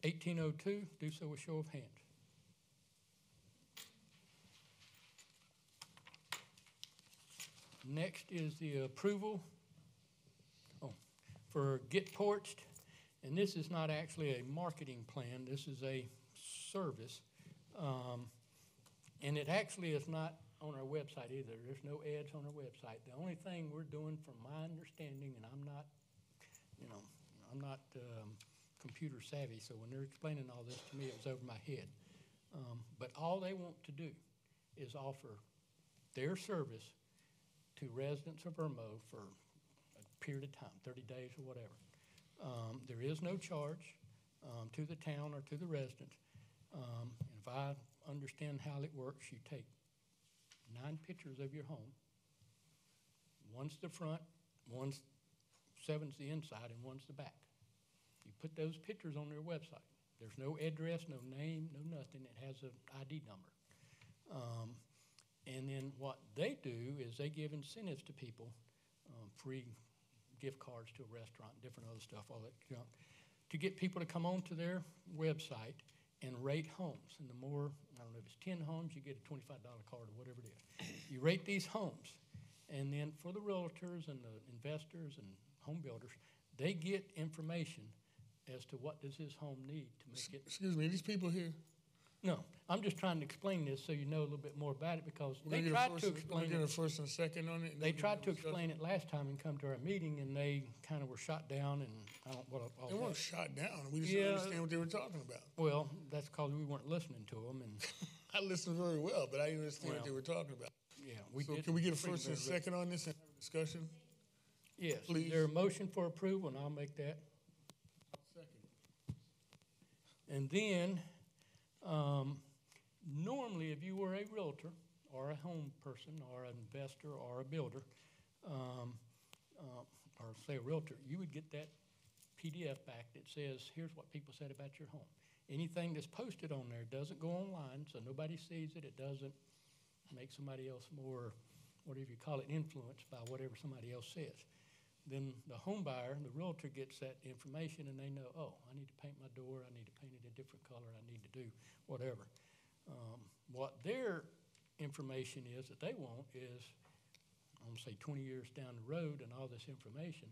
1802, do so with show of hands. Next is the approval for Get Porched, and this is not actually a marketing plan. This is a service, and it actually is not on our website either. There's no ads on our website. The only thing we're doing, from my understanding, and I'm not computer savvy, so when they're explaining all this to me, it was over my head. But all they want to do is offer their service to residents of Irmo for a period of time, 30 days or whatever. There is no charge to the town or to the residents. And if I understand how it works, you take 9 pictures of your home. One's the front, one's seven's the inside and one's the back. You put those pictures on their website. There's no address, no name, no nothing. It has an ID number. And then what they do is they give incentives to people, free gift cards to a restaurant, different other stuff, all that junk, to get people to come onto their website and rate homes. And the more, I don't know if it's 10 homes, you get a $25 card or whatever it is. You rate these homes. And then for the realtors and the investors and home builders, they get information as to what does his home need to make it. Excuse me, these people here? No, I'm just trying to explain this so you know a little bit more about it, because We're they gonna tried get to explain a it. first and second on it? They tried to explain it last time and come to our meeting, and they kind of were shot down, and I don't, all They weren't that. shot down. We just didn't understand what they were talking about. Well, that's because we weren't listening to them, and I listened very well, but I didn't understand what Well, they were talking about. yeah, So did can we get a pretty first and good. second on this and have a discussion? Yes, Please. is there a motion for approval, and I'll make that. And then, normally, if you were a realtor or a home person or an investor or a builder, or say a realtor, you would get that PDF back that says, here's what people said about your home. Anything that's posted on there doesn't go online, so nobody sees it. It doesn't make somebody else more, whatever you call it, influenced by whatever somebody else says. Then the home buyer, the realtor, gets that information, and they know, oh, I need to paint my door, I need to paint it a different color, I need to do whatever. What their information is that they want is, I'm gonna say 20 years down the road and all this information,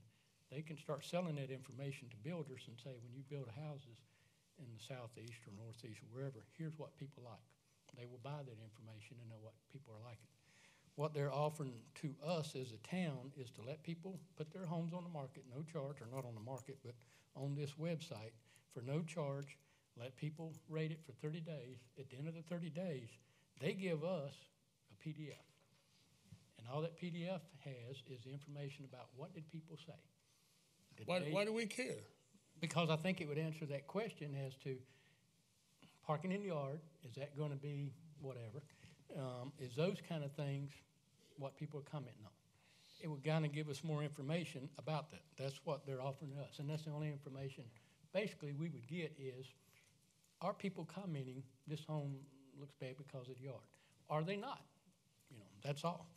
they can start selling that information to builders and say, when you build houses in the southeast or northeast or wherever, here's what people like. They will buy that information and know what people are liking. What they're offering to us as a town is to let people put their homes on the market, no charge, or not on the market, but on this website for no charge. Let people rate it for 30 days. At the end of the 30 days, they give us a PDF. And all that PDF has is the information about what did people say. Why do we care? Because I think it would answer that question as to parking in the yard, is that going to be whatever? Is those kind of things what people are commenting on? It would kind of give us more information about that. That's what they're offering us, and that's the only information basically we would get is, are people commenting, this home looks bad because of the yard? Are they not? You know, that's all.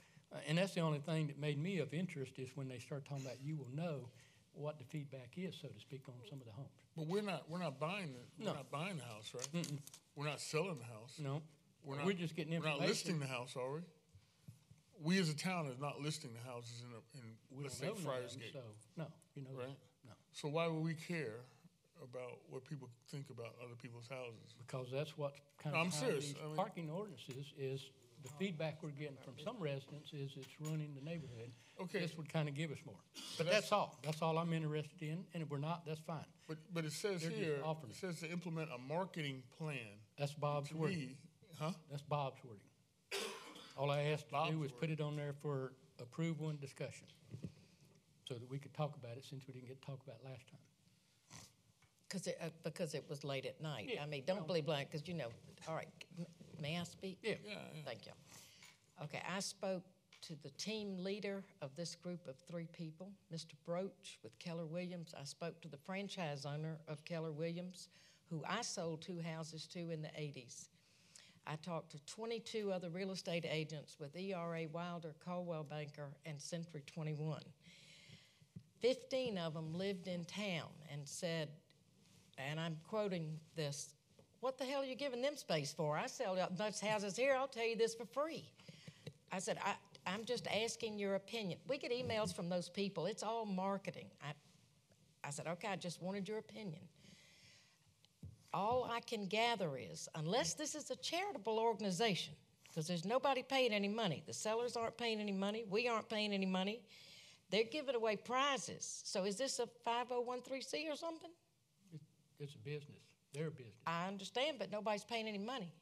And that's the only thing that made me of interest is when they start talking about you will know what the feedback is, so to speak, on some of the homes. But we're not buying it. No. We're not buying the house, right? Mm-mm. We're not selling the house. No, We're we're just getting We're information. not listing the house, are we? We as a town are not listing the houses in We let's don't say know none of Friars them, Gate, so, no, you know, right? no. So why would we care about what people think about other people's houses? Because that's what kind No, of I'm how serious. these I mean- parking ordinances is, the feedback we're getting from some residents is it's ruining the neighborhood. Okay. This would kind of give us more. But that's- that's all. That's all I'm interested in, and if we're not, that's fine. But it says They're just here, offering it it. says to implement a marketing plan. That's Bob's To wording. me, huh? That's Bob's wording. All I asked to Bob's do was put it on there for approval and discussion, so that we could talk about it since we didn't get to talk about it last time. Because it was late at night. Yeah, I mean, don't no. believe blind, because all right, may I speak? Yeah. Yeah, yeah. Thank you. Okay, I spoke to the team leader of this group of 3 people, Mr. Broach with Keller Williams. I spoke to the franchise owner of Keller Williams, who I sold 2 houses to in the 80s. I talked to 22 other real estate agents with ERA Wilder, Coldwell Banker, and Century 21. 15 of them lived in town and said, and I'm quoting this, "What the hell are you giving them space for? I sell those houses here. I'll tell you this for free." I said, I'm just asking your opinion. We get emails from those people. It's all marketing. I said, okay, I just wanted your opinion. All I can gather is, unless this is a charitable organization, because there's nobody paying any money. The sellers aren't paying any money. We aren't paying any money. They're giving away prizes. So is this a 5013C or something? It's a business. They're a business. I understand, but nobody's paying any money.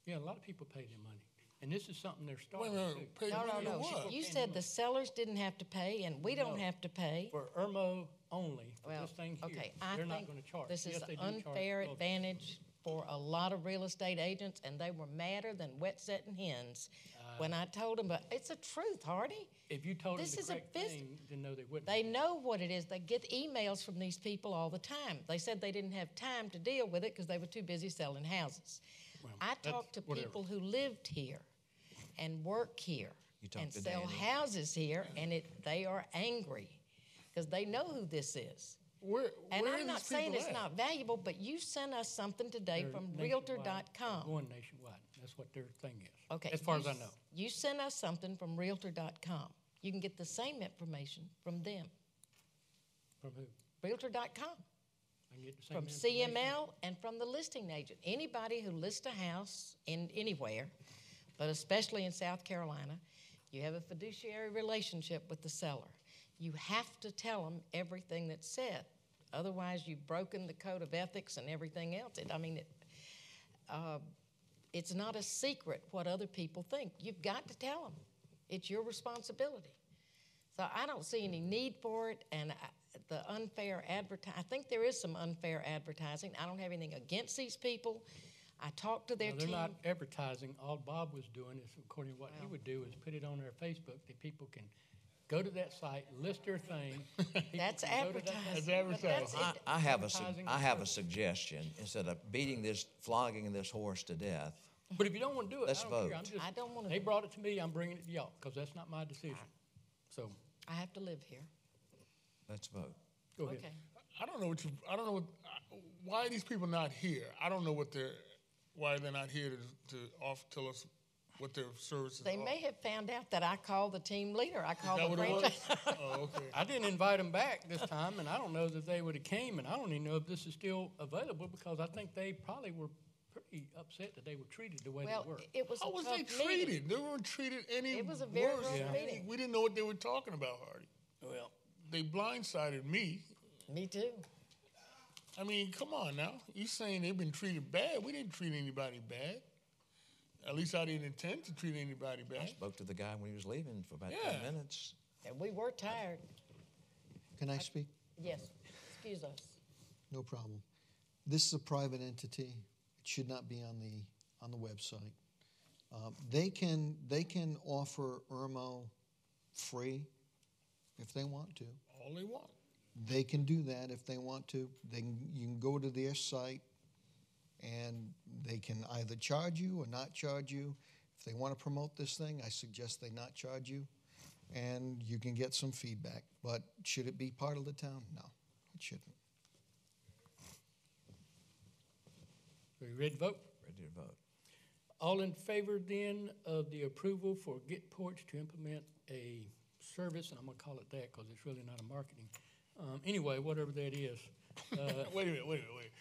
Yeah, a lot of people pay their money. And this is something they're Wait starting a minute, to do. pay money to No. what? You said the sellers didn't have to pay, and we don't No. have to pay. For Irmo only, for Well, this thing here, okay, I they're not think going to charge. this is Yes, an they do charge unfair royalties. advantage for a lot of real estate agents, and they were madder than wet-setting hens when I told them. But it's the truth, Hardy. If you told them This the is a correct business. thing, then no, they wouldn't. They know what it is. They get emails from these people all the time. They said they didn't have time to deal with it because they were too busy selling houses. I talked to whatever. people who lived here and work here talked and to sell Danny. houses here, and they are angry because they know who this is. Where And are I'm not these saying people it's at? not valuable, but you sent us something today They're from nationwide. Realtor.com. They're going nationwide. That's what their thing is. Okay. As far you as I s- know. You sent us something from Realtor.com. You can get the same information from them. From who? Realtor.com. I can get the same From information. CML and from the listing agent. Anybody who lists a house in anywhere, but especially in South Carolina, you have a fiduciary relationship with the seller. You have to tell them everything that's said. Otherwise, you've broken the code of ethics and everything else. It's not a secret what other people think. You've got to tell them. It's your responsibility. So I don't see any need for it, and the unfair advertising, I think there is some unfair advertising. I don't have anything against these people. I talked to their No, they're team. not advertising. All Bob was doing is, according to what he would do, is put it on their Facebook that people can go to that site, list their thing. People That's can go to that advertising. thing. That's advertising. I have a Advertising I have a is suggestion. Instead of flogging this horse to death, But if you don't want to do it, Let's I don't care. vote. I'm just, I don't wanna they do it. brought it to me, I'm bringing it to y'all, because that's not my decision. So, I have to live here. let's vote. go ahead. Okay. I don't know why are these people not here? I don't know why they're not here to tell us what their services They are. may have found out that I called the team leader. I Is called that the what it was? franchise. Oh, okay. I didn't invite them back this time, and I don't know that they would have came, and I don't even know if this is still available, because I think they probably were pretty upset that they were treated the way Well, they were. it was How a was tough they meeting. treated? They weren't treated any It was a very worse. rough Yeah. meeting. We didn't know what they were talking about, Hardy. Well, They blindsided me. Me too. I mean, come on now. You saying they've been treated bad? We didn't treat anybody bad. At least I didn't intend to treat anybody I bad. spoke to the guy when he was leaving for about Yeah. 10 minutes. And we were tired. Can I speak? Yes, excuse us. No problem. This is a private entity. It should not be on the website. They can offer Irmo free if they want to. All they want. They can do that if they want to. You can go to their site, and they can either charge you or not charge you. If they want to promote this thing, I suggest they not charge you, and you can get some feedback. But should it be part of the town? No, it shouldn't. are you ready to vote? Ready to vote. All in favor then of the approval for Get Porch to implement a service, and I'm gonna call it that because it's really not a marketing. Anyway, whatever that is. Wait a minute.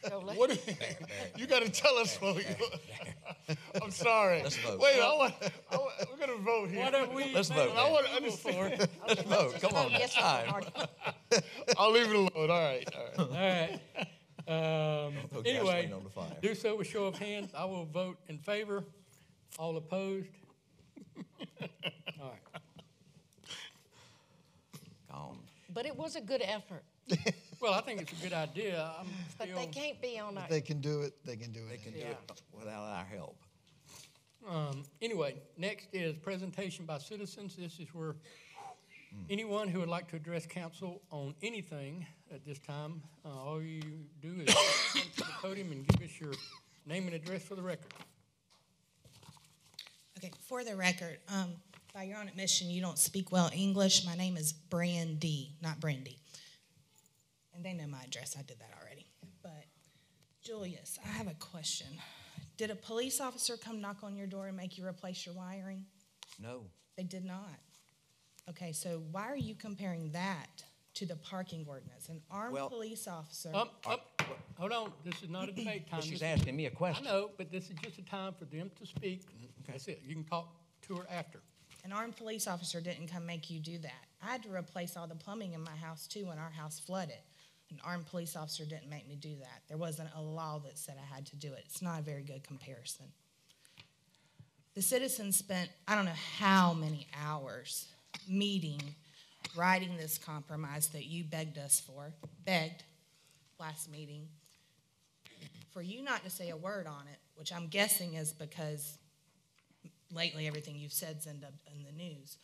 So let- What you got to tell us. I'm sorry. Let's vote. Wait, we're going to vote here. Whatever we. Let's think vote. is I want to approval understand. Let's vote. Come on. Yes, It's time. Hardy. I'll leave it alone. All right. for. All right. Throw Anyway, gasoline on the fire. do so with show of hands. I will vote in favor. All opposed? All right. Gone. But it was a good effort. Well, I think it's a good idea. I'm But still. they can't be on our, If they can do it, they can do it. They can do Yeah. it without our help. Anyway, next is presentation by citizens. This is where anyone who would like to address council on anything at this time, all you do is come to the podium and give us your name and address for the record. Okay, for the record, by your own admission, you don't speak well English. My name is Brandy, not Brandy. And they know my address. I did that already. But, Julius, I have a question. Did a police officer come knock on your door and make you replace your wiring? No. They did not. Okay, so why are you comparing that to the parking ordinance? An armed Well- police officer. Hold on, this is not a debate time. But she's This is- asking me a I question. know, but this is just a time for them to speak. That's it. You can talk to her after. An armed police officer didn't come make you do that. I had to replace all the plumbing in my house too when our house flooded. An armed police officer didn't make me do that. There wasn't a law that said I had to do it. It's not a very good comparison. The citizens spent, I don't know how many hours meeting, writing this compromise that you begged last meeting for you not to say a word on it, which I'm guessing is because lately everything you've said's in the news,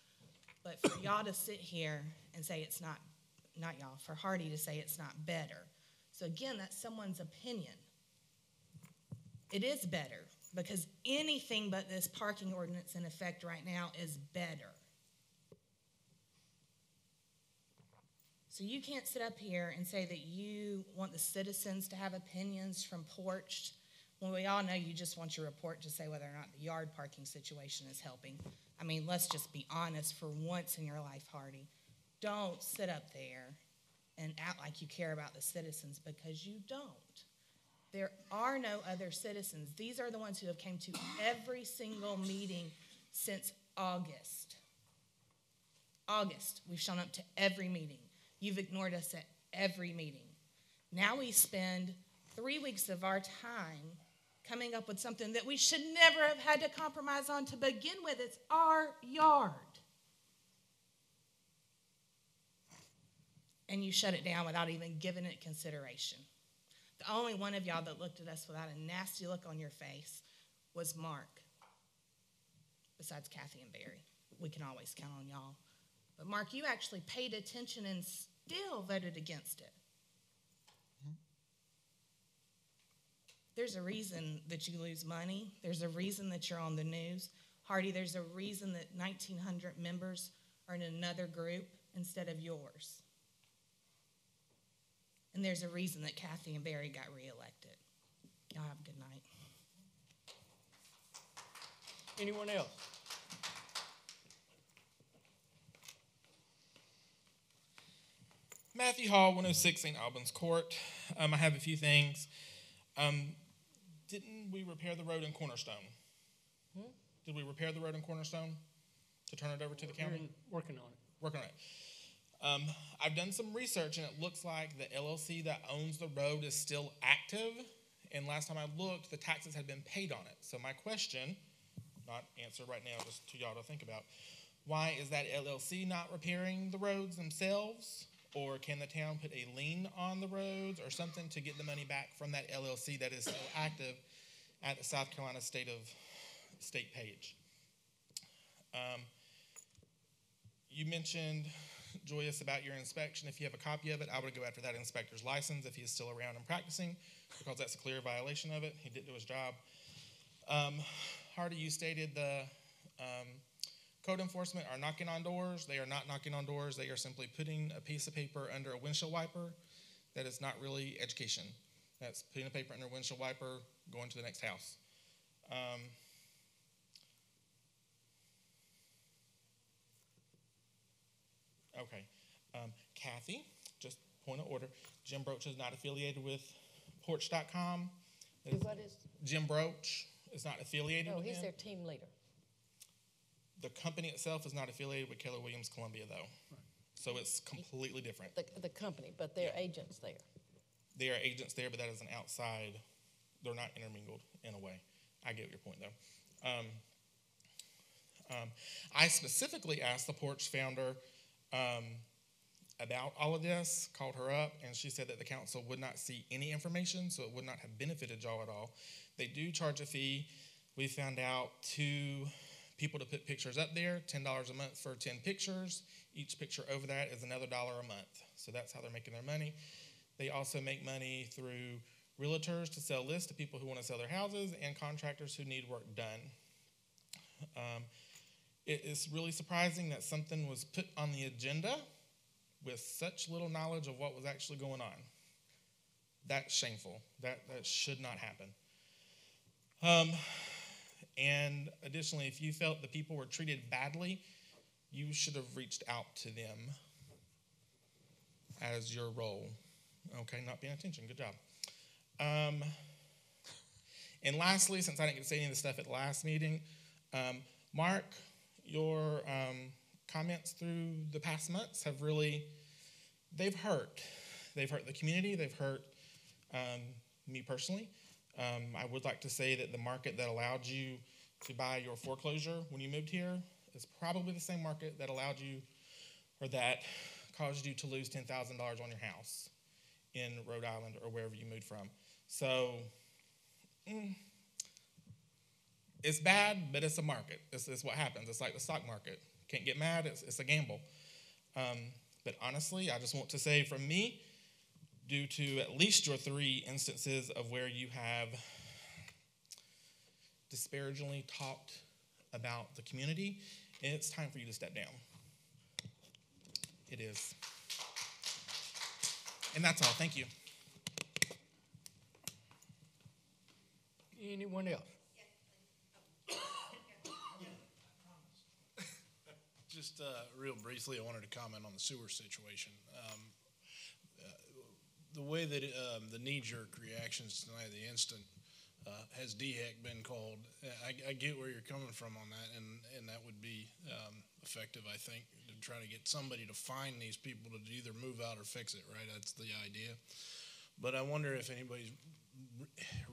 but for y'all to sit here and say it's not y'all, for Hardy to say it's not better. So again, that's someone's opinion. It is better because anything but this parking ordinance in effect right now is better. So you can't sit up here and say that you want the citizens to have opinions from porch when we all know you just want your report to say whether or not the yard parking situation is helping. I mean, let's just be honest for once in your life, Hardy. Don't sit up there and act like you care about the citizens because you don't. There are no other citizens. These are the ones who have came to every single meeting since August. August, we've shown up to every meeting. You've ignored us at every meeting. Now we spend 3 weeks of our time coming up with something that we should never have had to compromise on to begin with. It's our yard. And you shut it down without even giving it consideration. The only one of y'all that looked at us without a nasty look on your face was Mark, besides Kathy and Barry. We can always count on y'all. But Mark, you actually paid attention and still voted against it. There's a reason that you lose money. There's a reason that you're on the news. Hardy, there's a reason that 1,900 members are in another group instead of yours. And there's a reason that Kathy and Barry got reelected. Y'all have a good night. Anyone else? Matthew Hall, 106 St. Albans Court. I have a few things. Didn't we repair the road in Cornerstone? Did we repair the road in Cornerstone to turn it over to the county? Working on it. Working on it. I've done some research, and it looks like the LLC that owns the road is still active. And last time I looked, the taxes had been paid on it. So my question, not answer right now, just to y'all to think about, why is that LLC not repairing the roads themselves? Or can the town put a lien on the roads or something to get the money back from that LLC that is still active at the South Carolina state page? You mentioned, Joyous, about your inspection. If you have a copy of it, I would go after that inspector's license if he is still around and practicing, because that's a clear violation of it. He didn't do his job. Hardy, you stated the code enforcement are knocking on doors. They are not knocking on doors. They are simply putting a piece of paper under a windshield wiper. That is not really education. That's putting a paper under a windshield wiper, going to the next house. Okay. Kathy, just point of order. Jim Broach is not affiliated with Porch.com. What is? Jim Broach is not affiliated with them. No, he's their team leader. The company itself is not affiliated with Keller Williams Columbia, though. Right. So it's completely different. The company, but they're agents there. They are agents there, but that is an outside. They're not intermingled in a way. I get your point, though. I specifically asked the Porch founder about all of this, called her up, and she said that the council would not see any information, so it would not have benefited y'all at all. They do charge a fee. We found out 2 people to put pictures up there, $10 a month for 10 pictures. Each picture over that is another $1 a month. So that's how they're making their money. They also make money through realtors to sell lists to people who want to sell their houses and contractors who need work done. It is really surprising that something was put on the agenda with such little knowledge of what was actually going on. That's shameful. That should not happen. And additionally, if you felt the people were treated badly, you should have reached out to them as your role. Okay, not paying attention. Good job. And lastly, since I didn't get to say any of the stuff at the last meeting, Mark, your comments through the past months have really, they've hurt. They've hurt the community. They've hurt me personally. I would like to say that the market that allowed you to buy your foreclosure when you moved here is probably the same market that allowed you, or that caused you to lose $10,000 on your house in Rhode Island or wherever you moved from. So it's bad, but it's a market. It's what happens. It's like the stock market. Can't get mad. It's a gamble. But honestly, I just want to say from me, due to at least your 3 instances of where you have disparagingly talked about the community, it's time for you to step down. It is. And that's all. Thank you. Anyone else? Just real briefly, I wanted to comment on the sewer situation. The way that the knee-jerk reactions tonight, the instant, has DHEC been called, I get where you're coming from on that, and that would be effective, I think, to try to get somebody to find these people to either move out or fix it, right? That's the idea. But I wonder if anybody's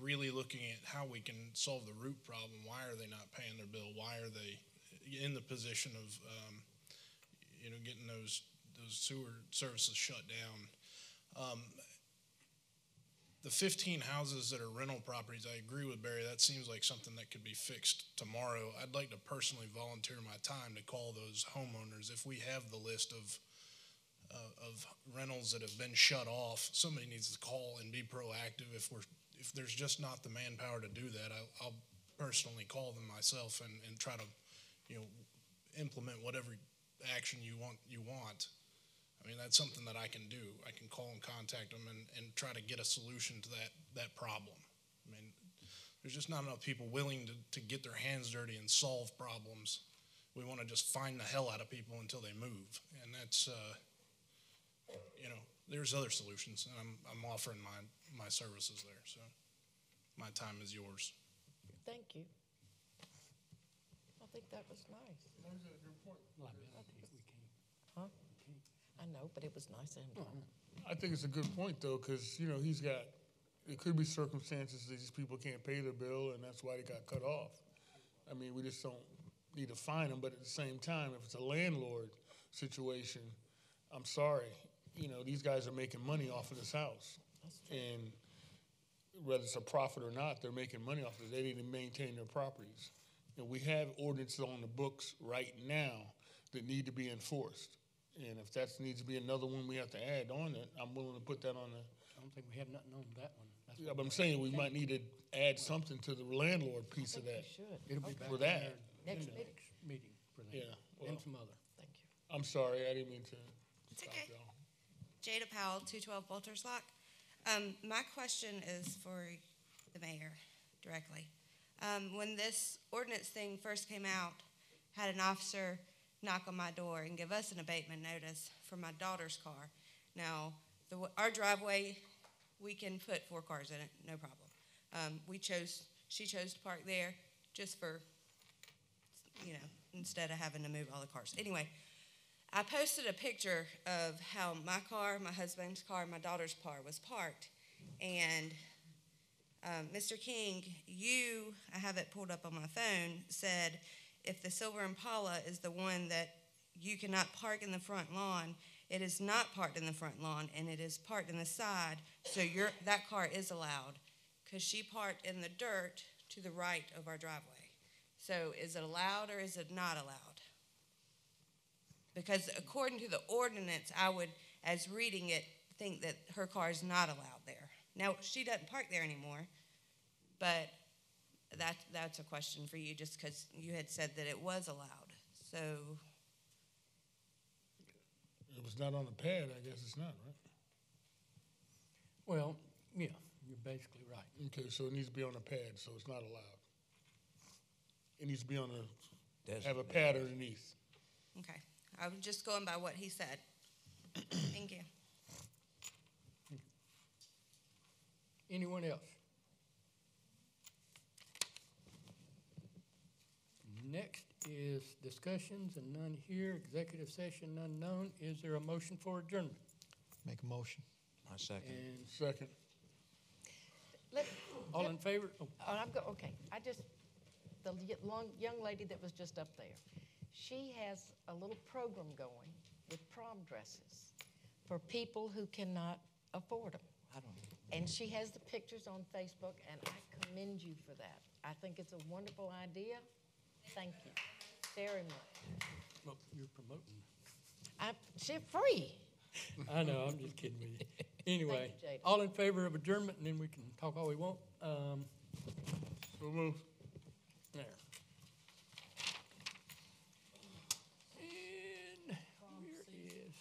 really looking at how we can solve the root problem. Why are they not paying their bill? Why are they in the position of, getting those sewer services shut down? The 15 houses that are rental properties, I agree with Barry. That seems like something that could be fixed tomorrow. I'd like to personally volunteer my time to call those homeowners. If we have the list of rentals that have been shut off, somebody needs to call and be proactive. If there's just not the manpower to do that, I'll personally call them myself and try to, implement whatever action you want. I mean, that's something that I can do. I can call and contact them and try to get a solution to that problem. I mean, there's just not enough people willing to get their hands dirty and solve problems. We want to just find the hell out of people until they move. And that's, there's other solutions. And I'm offering my services there. So my time is yours. Thank you. I think that was nice. Huh? I know, but it was nice of him. I think it's a good point, though, because, it could be circumstances that these people can't pay their bill, and that's why they got cut off. I mean, we just don't need to fine them, but at the same time, if it's a landlord situation, I'm sorry. These guys are making money off of this house. And whether it's a profit or not, they're making money off of it. They need to maintain their properties. And we have ordinances on the books right now that need to be enforced. And if that needs to be another one we have to add on it, I'm willing to put that on the. I don't think we have nothing on that one. Yeah, but I'm saying we might need to add something to the landlord piece of that. Should. It'll be back For in that. our Next next meeting for that. Yeah, well. And some other. Thank you. I'm sorry, I didn't mean to It's stop okay. y'all. Jada Powell, 212 Bolters Lock. My question is for the mayor directly. When this ordinance thing first came out, had an officer knock on my door and give us an abatement notice for my daughter's car. Now, our driveway, we can put 4 cars in it, no problem. She chose to park there just for, instead of having to move all the cars. Anyway, I posted a picture of how my car, my husband's car, and my daughter's car was parked. And Mr. King, I have it pulled up on my phone, said if the silver Impala is the one that you cannot park in the front lawn, it is not parked in the front lawn, and it is parked in the side, so that car is allowed, because she parked in the dirt to the right of our driveway. So is it allowed or is it not allowed? Because according to the ordinance, I would, as reading it, think that her car is not allowed there. Now, she doesn't park there anymore, but that's a question for you, just because you had said that it was allowed. So If it's not on the pad, I guess it's not, right? Well, yeah, you're basically right. Okay, so it needs to be on a pad, so it's not allowed. It needs to be have a pad underneath. okay, I was just going by what he said. Thank you. Anyone else? Next is discussions, and none here. Executive session, none known. Is there a motion for adjournment? Make a motion. I second. And Second. all in favor? Oh, Okay, the young lady that was just up there, she has a little program going with prom dresses for people who cannot afford them. I don't know. And she has the pictures on Facebook, and I commend you for that. I think it's a wonderful idea. Thank you very much. Well, you're promoting. She's free. I know, I'm just kidding with you. Anyway, you, Jada. all in favor of adjournment, and then we can talk all we want. So move. There. And here is.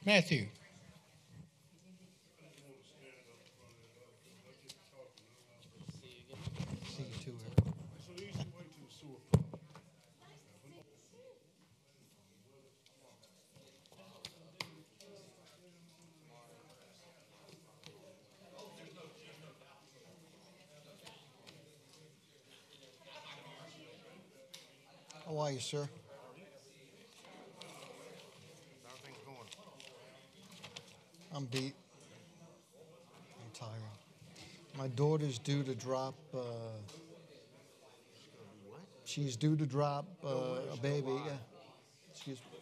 Matthew. See you too, Eric. It's an easy way to the sewer. How are you, sir? Everything's going. I'm beat. I'm tired. My daughter's due to drop. She's due to drop a baby. Yeah. Excuse me.